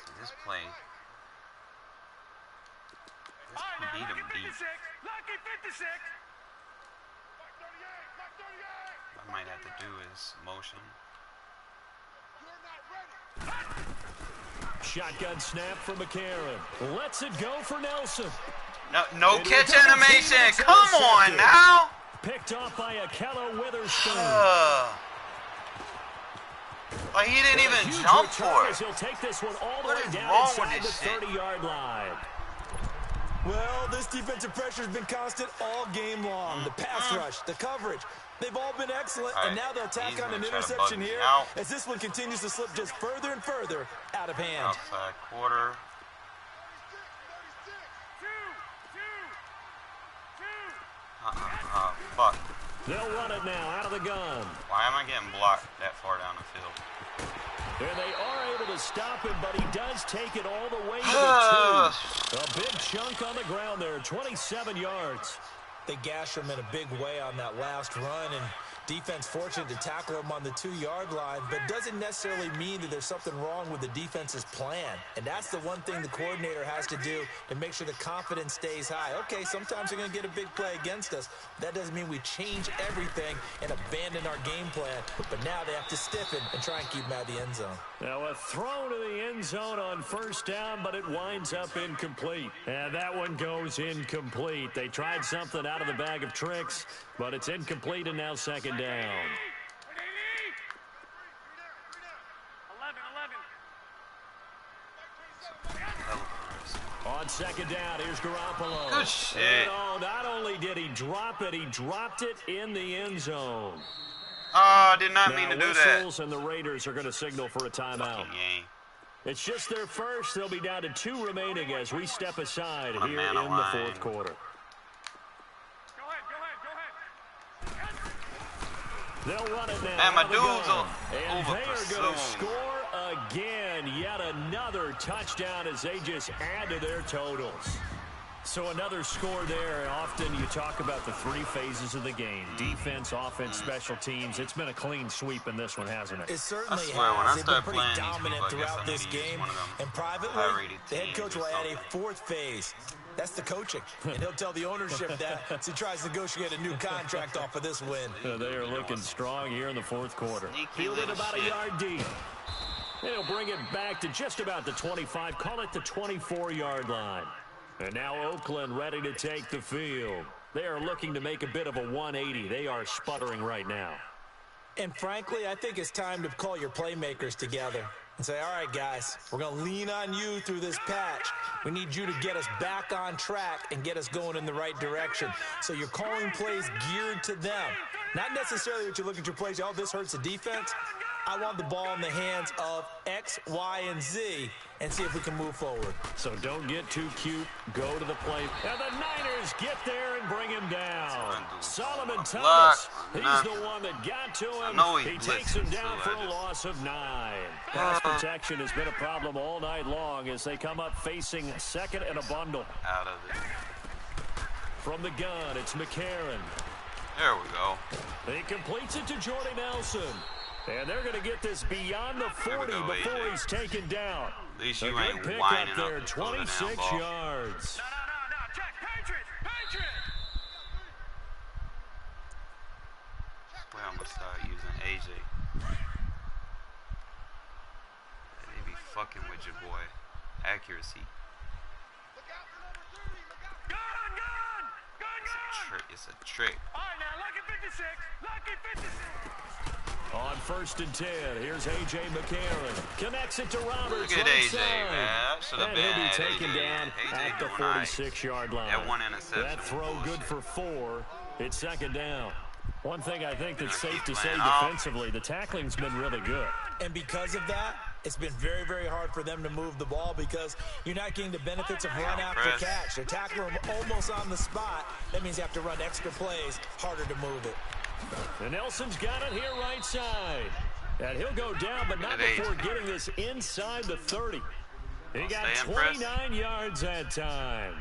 See, this play. This beat him deep. Lucky 56. What I might have to do is motion. Shotgun snap for McCarron. Lets it go for Nelson. No catch animation. Come on now. Picked off by Akello Witherspoon. Like he didn't even Huge jump return for as it. he'll take this one all the What way is down wrong with inside the this shit? 30-yard line. Well, this defensive pressure has been constant all game long. The pass rush, the coverage, they've all been excellent, All and right, now they'll tack he's on an gonna try to interception bug me here out. as this one continues to slip just further and further out of hand. Outside quarter. Fuck. They'll run it now out of the gun. Why am I getting blocked that far down the field? And they are able to stop him, but he does take it all the way to the 2. A big chunk on the ground there, 27 yards. They gashed him in a big way on that last run, and defense fortunate to tackle him on the 2-yard line, but doesn't necessarily mean that there's something wrong with the defense's plan. And that's the one thing the coordinator has to do to make sure the confidence stays high. Okay, sometimes they're going to get a big play against us. That doesn't mean we change everything and abandon our game plan, but now they have to stiffen and try and keep him out of the end zone. Now a throw to the end zone on first down, but it winds up incomplete. And that one goes incomplete. They tried something out of the bag of tricks, but it's incomplete and now second down. 11. On second down, here's Garoppolo. Good shit. And not only did he drop it, he dropped it in the end zone. Oh, I did not mean Now to do that. whistles and the Raiders are going to signal for a timeout. Fucking game. It's just their first. They'll be down to 2 remaining as we step aside On a here man in the line. fourth quarter. Go ahead. They'll run it now. Man, my out of the dude's gun. over And they are going to pursuing. score again. Yet another touchdown as they just add to their totals. So another score there. Often you talk about the 3 phases of the game. Defense, offense, special teams. It's been a clean sweep in this one, hasn't it? It certainly I swear, when I has. They've been start pretty playing these dominant people, I guess throughout I this need to use game. one of them And privately, high-rated the head teams coach or will add a something. 4th phase. That's the coaching. And he'll tell the ownership that as he tries to negotiate a new contract off of this win. They are looking strong here in the fourth quarter. Sneaky Fielded little about a shit. yard deep. They'll bring it back to just about the 25. Call it the 24-yard line. And now Oakland ready to take the field. They are looking to make a bit of a 180. They are sputtering right now. And frankly, I think it's time to call your playmakers together and say, all right, guys, we're going to lean on you through this patch. We need you to get us back on track and get us going in the right direction. So you're calling plays geared to them. Not necessarily what you look at your plays, oh, this hurts the defense. I want the ball in the hands of X, Y, and Z and see if we can move forward. So don't get too cute. Go to the play. And the Niners get there and bring him down. Solomon Thomas, he's the one that got to him. He takes him down for a loss of 9. Pass protection has been a problem all night long as they come up facing second and a bundle. Out of it. From the gun, it's McCarron. There we go. He completes it to Jordy Nelson. And they're going to get this beyond the 40 before he's taken down. At least A you good ain't pick winding up there, up to throw the damn 26 ball. yards. No. Check. Patriot. Well, I'm gonna start using AJ. They be fucking with your boy. Accuracy. Gun. It's a trick. All right, now, lucky 56. On 1st and 10, here's A.J. McCarron. Connects it to Roberts. Look at right AJ, side. man. That should have And been he'll be at taken AJ. down AJ at the doing all right. 46-yard line. That one interception. That throw was good bullshit. for 4. It's 2nd down. One thing I think that's Keep safe to say playing off. defensively, the tackling's been really good. And because of that, it's been very, very hard for them to move the ball because you're not getting the benefits of run after Press. catch. They're tackling them almost on the spot. That means you have to run extra plays, harder to move it. And Nelson's got it here right side. And he'll go down, but not Look at before AJ. getting this inside the 30. He got Stay impressed. 29 yards that time.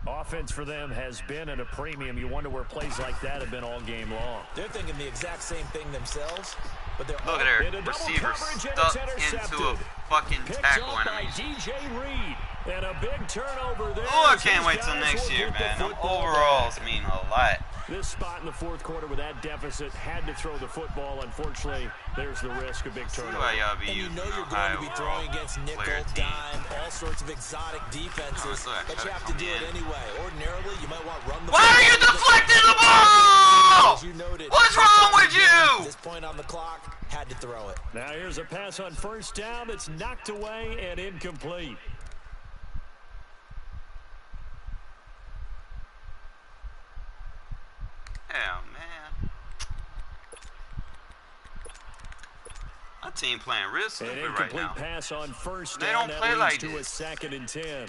Offense for them has been at a premium. You wonder where plays like that have been all game long. They're thinking the exact same thing themselves, but they're Look all at In her a double receiver coverage, and stuck it's into a intercepted. fucking Picked tackle up by animation. DJ Reed. And a big turnover there. Oh, I as can't these wait till guys next will year, get the man. Them football overalls back. mean a lot. This spot in the 4th quarter with that deficit, had to throw the football. Unfortunately, there's the risk of big See turnover. why y'all be And you using know you're high going to be overall throwing against nickel, player team. dime, all sorts of exotic defenses, Oh, I but you gotta have to come do it in. anyway. Ordinarily, you might want to run the Why ball. are you deflecting the ball? As you noted, What's wrong with at you? this point on the clock, had to throw it. Now here's a pass on 1st down that's knocked away and incomplete. Hell, man. My team playing real An stupid right incomplete now. pass on 1st They down. don't That play leads like to this. a 2nd and 10. 11.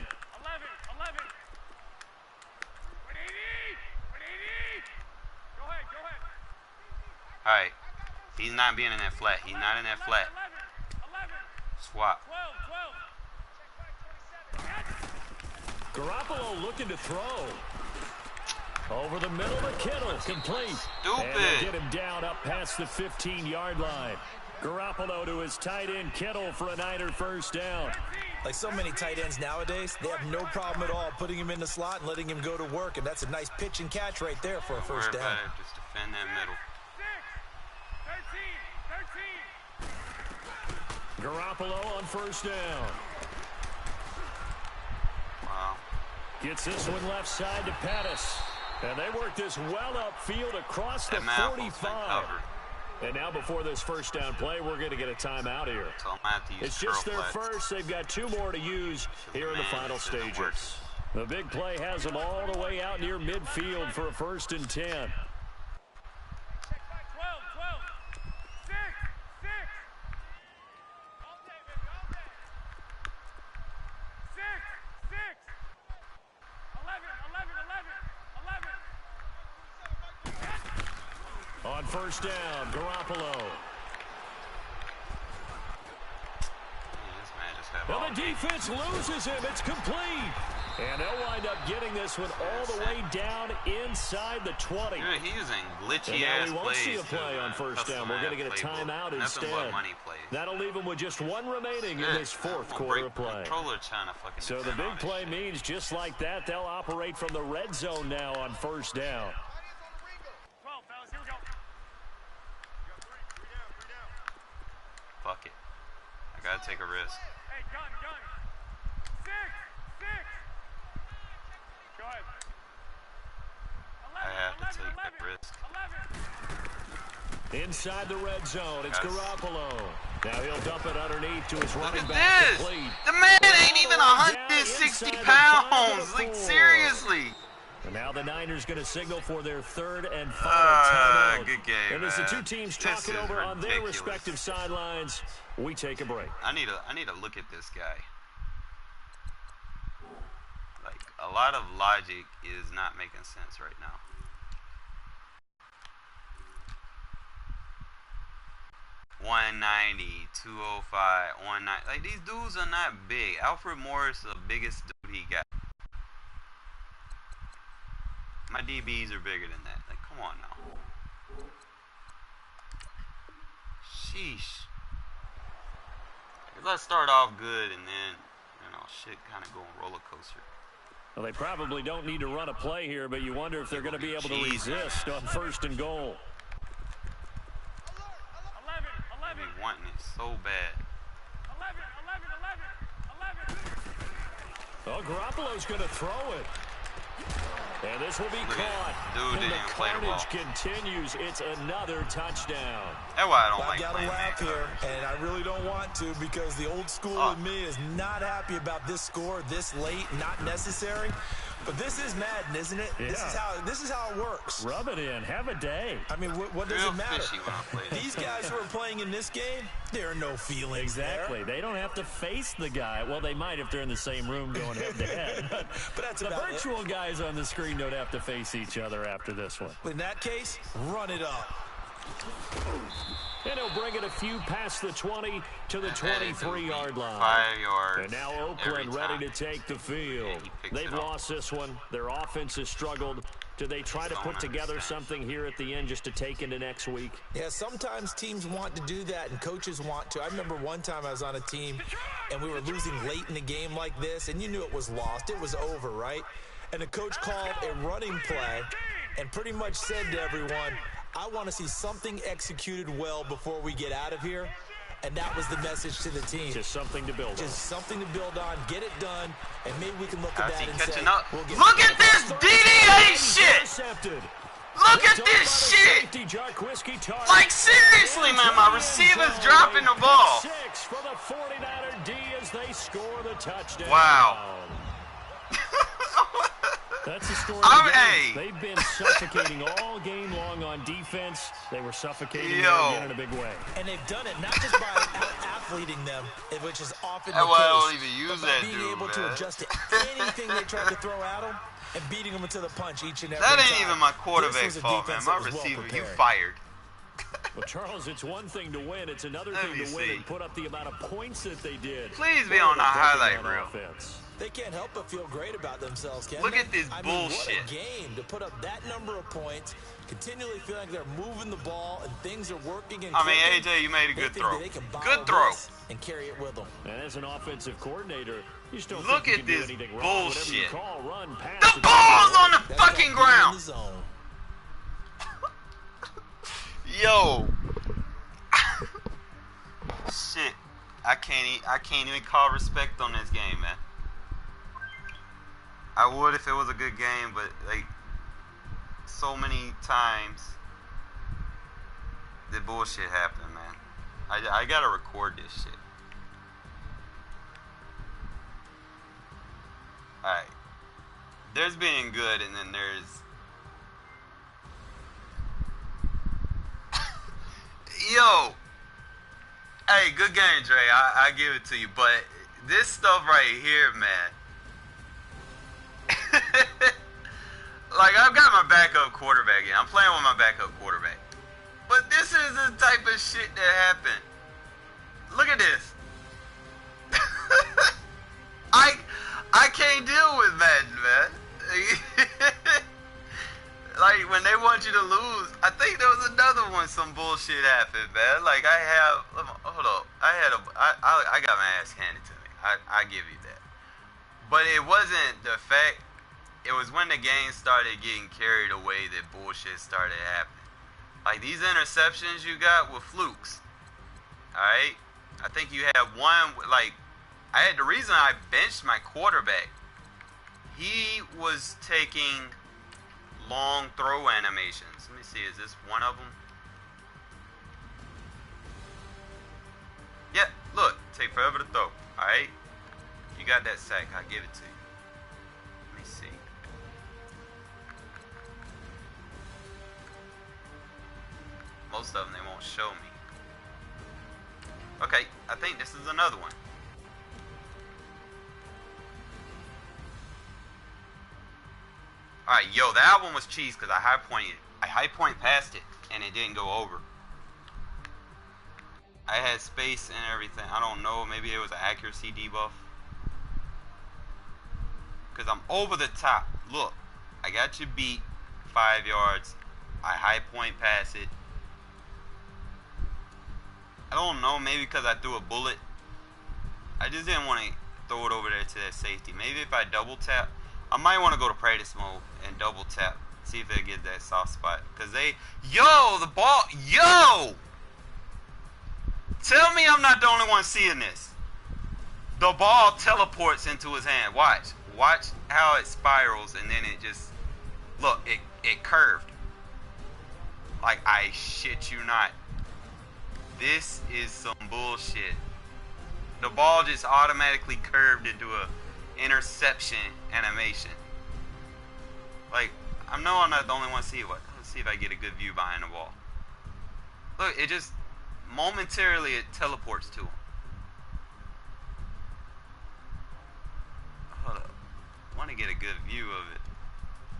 Go ahead. All right. He's not being in that flat. He's not in that flat. 11. Swap. 12. Garoppolo looking to throw. Over the middle to Kittle. Complete. Stupid. And they'll get him down up past the 15-yard line. Garoppolo to his tight end Kittle for a Niner 1st down. Like so many tight ends nowadays, they have no problem at all putting him in the slot and letting him go to work, and that's a nice pitch and catch right there for a Don't worry 1st down. about it. Just defend that middle. 13. Garoppolo on 1st down. Wow. Gets this one left side to Pettis. And they work this well upfield across the That mouth was 45. covered. And now before this 1st down play, we're going to get a timeout here. So I'm gonna have to use It's just their curl flats. 1st. They've got 2 more to use here in the Man, final this isn't working. stages. The big play has them all the way out near midfield for a 1st and 10. 12. 6. All day, baby, all day. 6. 11. On 1st down, Garoppolo. This man just had Well, all the defense loses him. It's complete. And they'll wind up getting this one all the way down inside the 20. Dude, he's using And glitchy now ass we won't plays. see a play on 1st down. We're going to get a timeout Nothing instead. but money plays. That'll leave them with just 1 remaining in Shit, this 4th I'm gonna quarter break of play. Controller trying to fucking So the defend big all this play shit. means just like that, they'll operate from the red zone now on 1st down. 12, fellas, here we go. Three down. Fuck it. I gotta take a risk. Hey, gun. 6. Go ahead. I have to take that risk. 11. Inside the red zone, it's Yes. Garoppolo. Now he'll dump it underneath to his Look running at back. this! Complete. The man ain't even All the way down 160 inside the pounds! 5 Like, to 4. seriously! And now the Niners going to signal for their 3rd and final timeout. Good game, And as the 2 man. teams This talking is over on their ridiculous. respective sidelines, we take a break. I need to look at this guy. Like, a lot of logic is not making sense right now. $190, $205, $190. Like, these dudes are not big. Alfred Morris is the biggest dude he got. My DBs are bigger than that. Like, come on now. Sheesh. Let's start off good and then, you know, shit kind of go on roller coaster. Well, they probably don't need to run a play here, but you wonder if they're going to be able to resist on 1st and goal. 11. I've been wanting it so bad. 11. Oh, Garoppolo's going to throw it. And this will be caught. Dude and didn't the play the ball. carnage continues. It's another touchdown. That's why I don't I've like got to playing laugh that here, and I really don't want to because the old school in me is not happy about this score this late, not necessary. But this is Madden, isn't it? Yeah. This is how it works. Rub it in. Have a day. I mean, what does Real it matter? fishy when I play this. These guys who are playing in this game, there are no feelings Exactly. They don't have to face the guy. Well, they might if they're in the same room going head-to-head. But that's the about virtual guys on the screen don't have to face each other after this one. In that case, run it up. And he'll bring it a few past the 20 to the 23-yard line. 5 yards. And now Oakland ready to take the field. They've lost this one. Their offense has struggled. Do they try to put together something here at the end just to take into next week? Yeah, sometimes teams want to do that and coaches want to. I remember one time I was on a team and we were losing late in the game like this and you knew it was lost. It was over, right? And the coach called a running play and pretty much said to everyone, I want to see something executed well before we get out of here. And that was the message to the team. Just something to build on. Just something to build on, get it done, and maybe we can look at that and say, up. we'll get Look at this DDA shit! Intercepted. Look at this shit! Like, seriously, man, my receiver's dropping the ball. 6 for the 49er D as they score the touchdown. Wow. That's the story. They've been suffocating all game long on defense. They were suffocating again in a big way. And they've done it not just by out-athleting them, which is often the That's why I case, don't even use but by that being dude, able to man. adjust to anything they tried to throw at them and beating them into the punch each and every That time. ain't even my quarterback's This was a fault, man. defense My that was well receiver, you prepared. fired. Well, Charles, it's one thing to win. It's another Let thing me to win see. and put up the amount of points that they did. Please be on the highlight reel. Offense. They can't help but feel great about themselves, can Look they? at this I mean, bullshit. What a game to put up that number of points, continually feeling like they're moving the ball and things are working. And I mean, clicking. AJ, you made a They good think throw. that they can bottle Good throw. this and carry it with them. And as an offensive coordinator, you just don't Look think you at can this do anything wrong. Whatever you bullshit. call, run, pass, The it's ball's on the That's fucking called being in ground. the zone. Yo. Shit. I can't even call respect on this game, man. I would if it was a good game, but like so many times the bullshit happened, man. I gotta record this shit. Alright. There's being good and then there's Yo. Hey, good game, Dre. I give it to you, but this stuff right here, man. Like, I've got my backup quarterback in. I'm playing with my backup quarterback. But this is the type of shit that happened. Look at this. I can't deal with Madden, man. Like, when they want you to lose, I think there was another one, some bullshit happened, man. Like, hold up. I got my ass handed to me. I give you that. But it wasn't the fact, it was when the game started getting carried away that bullshit started happening. Like, these interceptions you got were flukes. Alright? I think you had one, like, the reason I benched my quarterback, he was taking long throw animations. Let me see, is this one of them? Yeah, look, take forever to throw. Alright? You got that sack, I'll give it to you. Let me see. Most of them, they won't show me. Okay, I think this is another one. Alright, yo, that one was cheese because I high point past it and it didn't go over. I had space and everything. I don't know, maybe it was an accuracy debuff. Because I'm over the top. Look, I got you beat 5 yards. I high point past it. I don't know, maybe because I threw a bullet. I just didn't want to throw it over there to that safety. Maybe if I double tap, I might want to go to practice mode and double tap. See if they get that soft spot. Because yo, the ball, yo! Tell me I'm not the only one seeing this. The ball teleports into his hand. Watch. Watch how it spirals and then it just, look, it curved. Like, I shit you not. This is some bullshit. The ball just automatically curved into a interception animation. Like, I know I'm not the only one to see it. Let's see if I get a good view behind the ball. Look, it just momentarily it teleports to him. Hold up. I want to get a good view of it.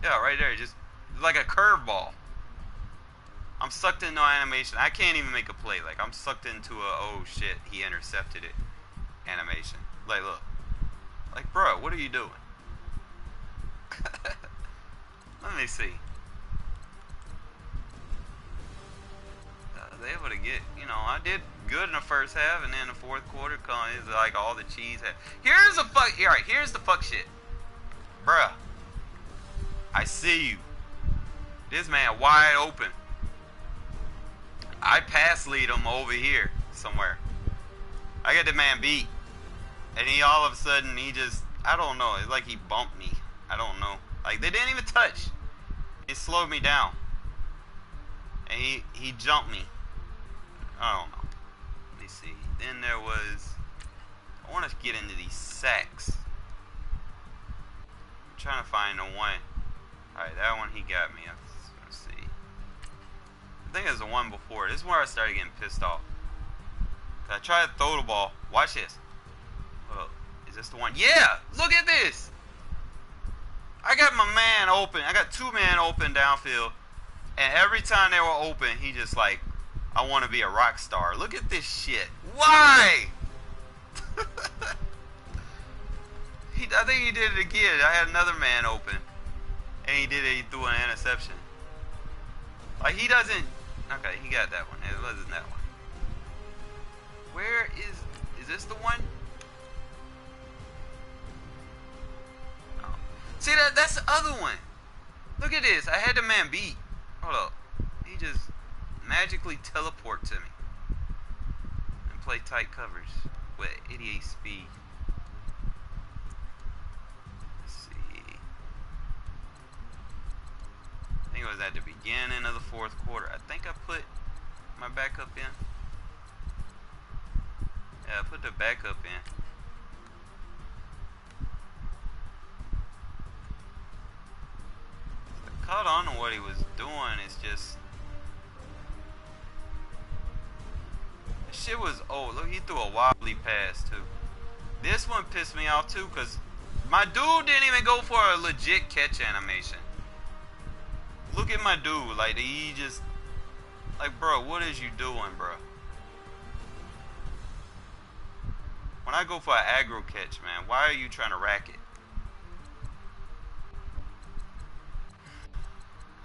Yeah, right there. Just like a curveball. I'm sucked into animation. I can't even make a play. Like, I'm sucked into a, oh shit, he intercepted it animation. Like, look. Like, bro, what are you doing? Let me see. They able to get, you know, I did good in the first half, and then the fourth quarter is like all the cheese. Here's the fuck. Alright, here's the fuck shit, bruh. I see you. This man wide open. I pass lead him over here somewhere. I got the man beat, and he all of a sudden he just, I don't know. It's like he bumped me. I don't know. Like, they didn't even touch. It slowed me down, and he jumped me. I don't know. Let me see. Then there was, I want to get into these sacks. I'm trying to find the one. Alright, that one he got me. Let's see. I think it was the one before. This is where I started getting pissed off. I tried to throw the ball. Watch this. Hold up. Is this the one? Yeah! Look at this! I got my man open. I got two men open downfield. And every time they were open, he just like, I want to be a rock star. Look at this shit. Why? I think he did it again. I had another man open, and he did it. He threw an interception. Like, he doesn't. Okay, he got that one. It wasn't that one. Where is this the one? Oh. See, that's the other one. Look at this. I had the man beat. Hold up. He just magically teleport to me and play tight coverage with 88 speed. Let's see. I think it was at the beginning of the fourth quarter. I think I put my backup in. Yeah, I put the backup in. I caught on to what he was doing. It's just, this shit was old. Look, he threw a wobbly pass too. This one pissed me off too, because my dude didn't even go for a legit catch animation. Look at my dude. Like, he just, like, bro, what is you doing, bro? When I go for an aggro catch, man, why are you trying to rack it?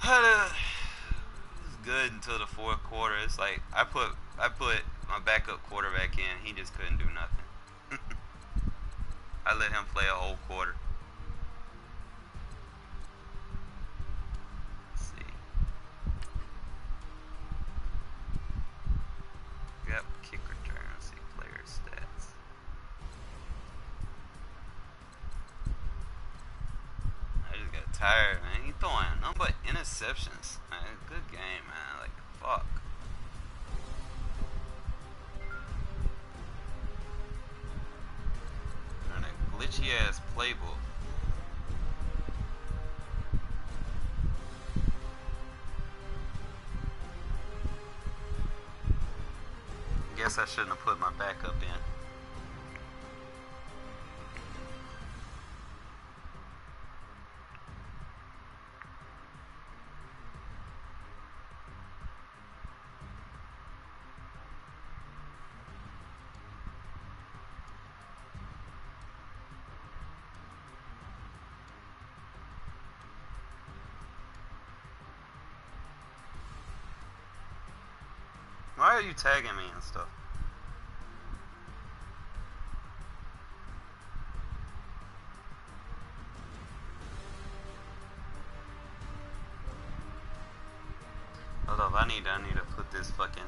It's good until the fourth quarter. It's like I put my backup quarterback in. He just couldn't do nothing. I let him play a whole quarter. Let's see. Yep, kick return. Let's see player stats. I just got tired, man. He throwing nothing but interceptions. Man, good game, man. Like, fuck. And a glitchy ass playbook. Guess I shouldn't have put my backup in. Why are you tagging me and stuff? myself. I need to put this fucking.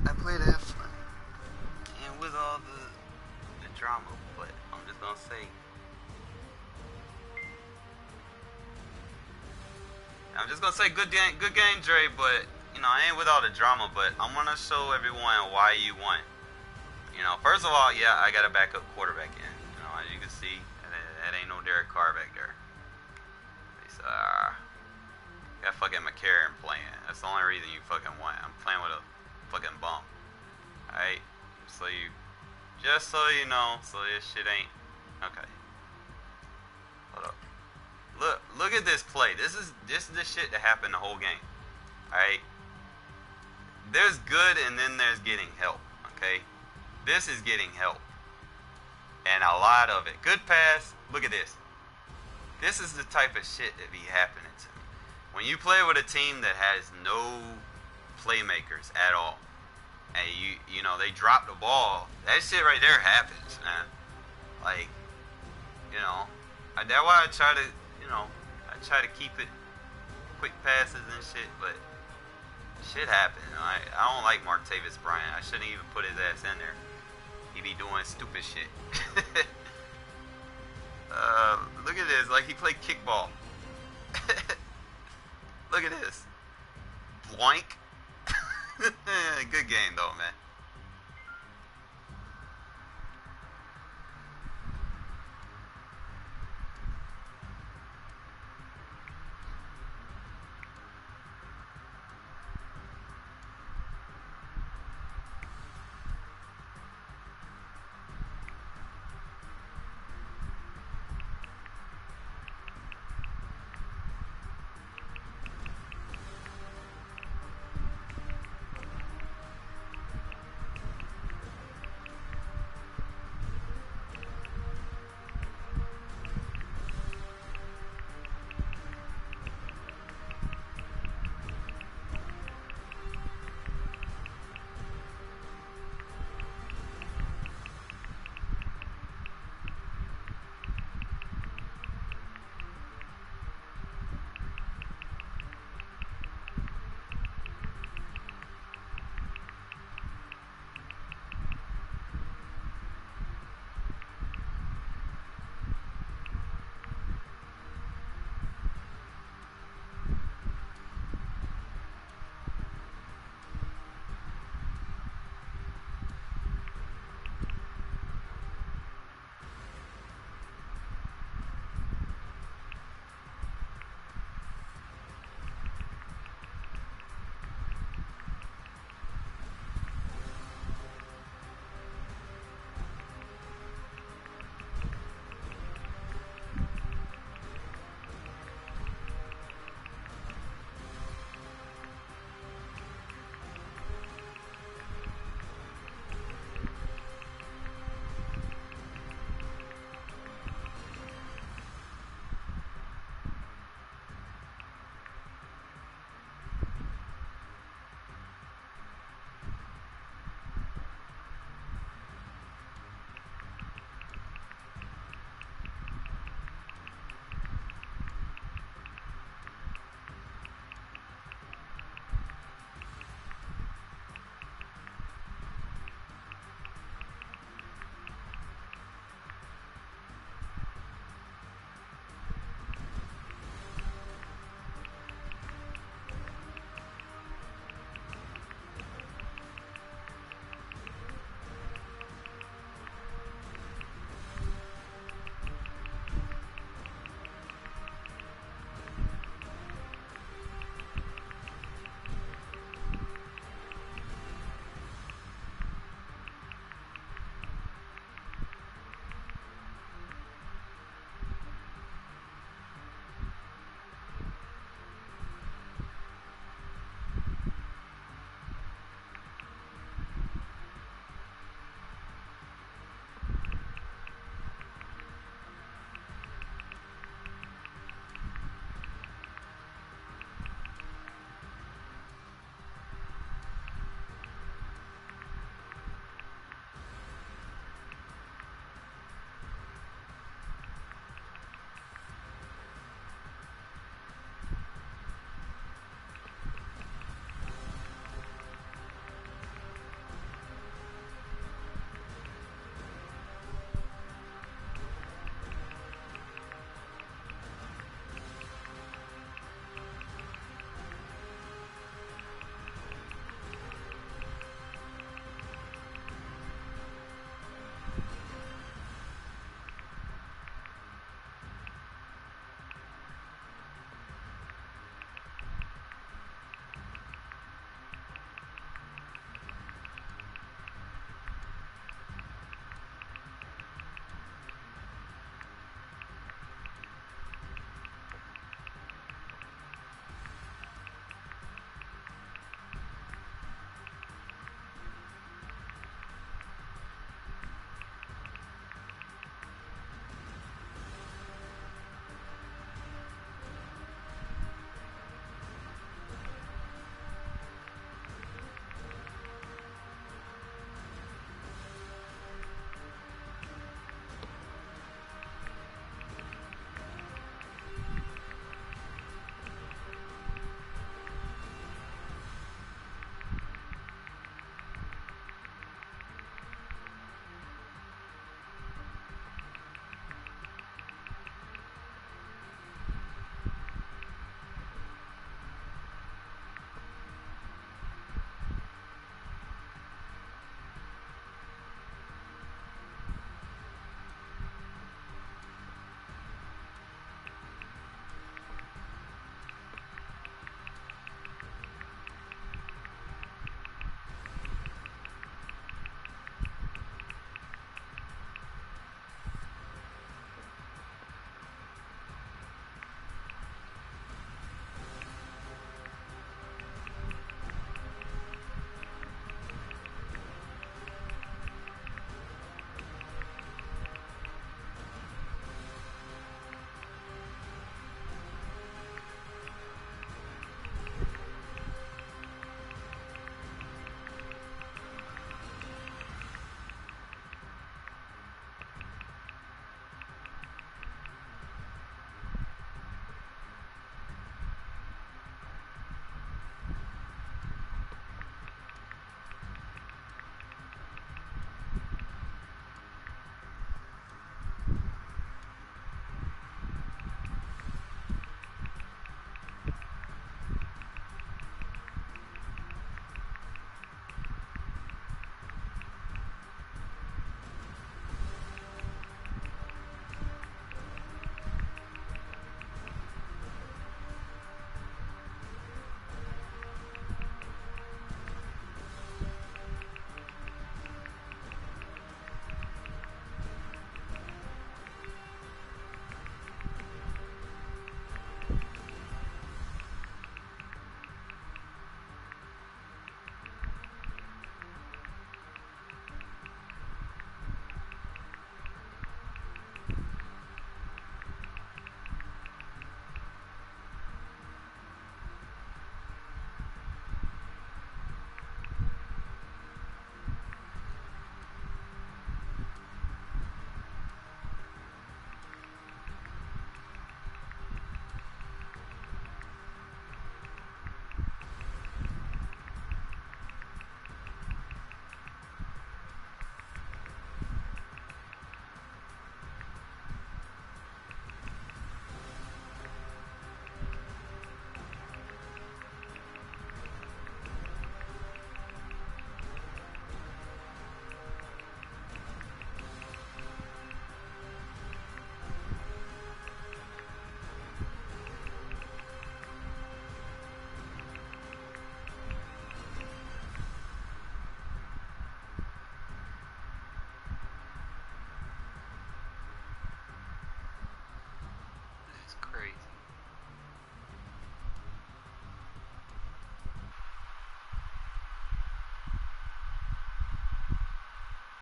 I play that fun. And with all the drama, but I'm just gonna say, good game, Dre. But you know, I ain't with all the drama. But I'm gonna show everyone why you won. You know, first of all, yeah, I got a backup quarterback in. You know, as you can see, that ain't no Derek Carr back there. It's got fucking McCarron playing. That's the only reason you fucking won. I'm playing with a fucking bum. Alright? So you, just so you know, so this shit ain't, okay. Hold up. Look at this play. This is the shit that happened the whole game. Alright? There's good and then there's getting help. Okay? This is getting help. And a lot of it. Good pass. Look at this. This is the type of shit that be happening to me. When you play with a team that has no playmakers at all, and you know, they drop the ball, that shit right there happens, man. Like, you know, that's why I try to, you know, I try to keep it quick passes and shit, but shit happened. I don't like Martavis Bryant. I shouldn't even put his ass in there. He be doing stupid shit. Look at this, like he played kickball. Look at this. Blank. Good game though, man.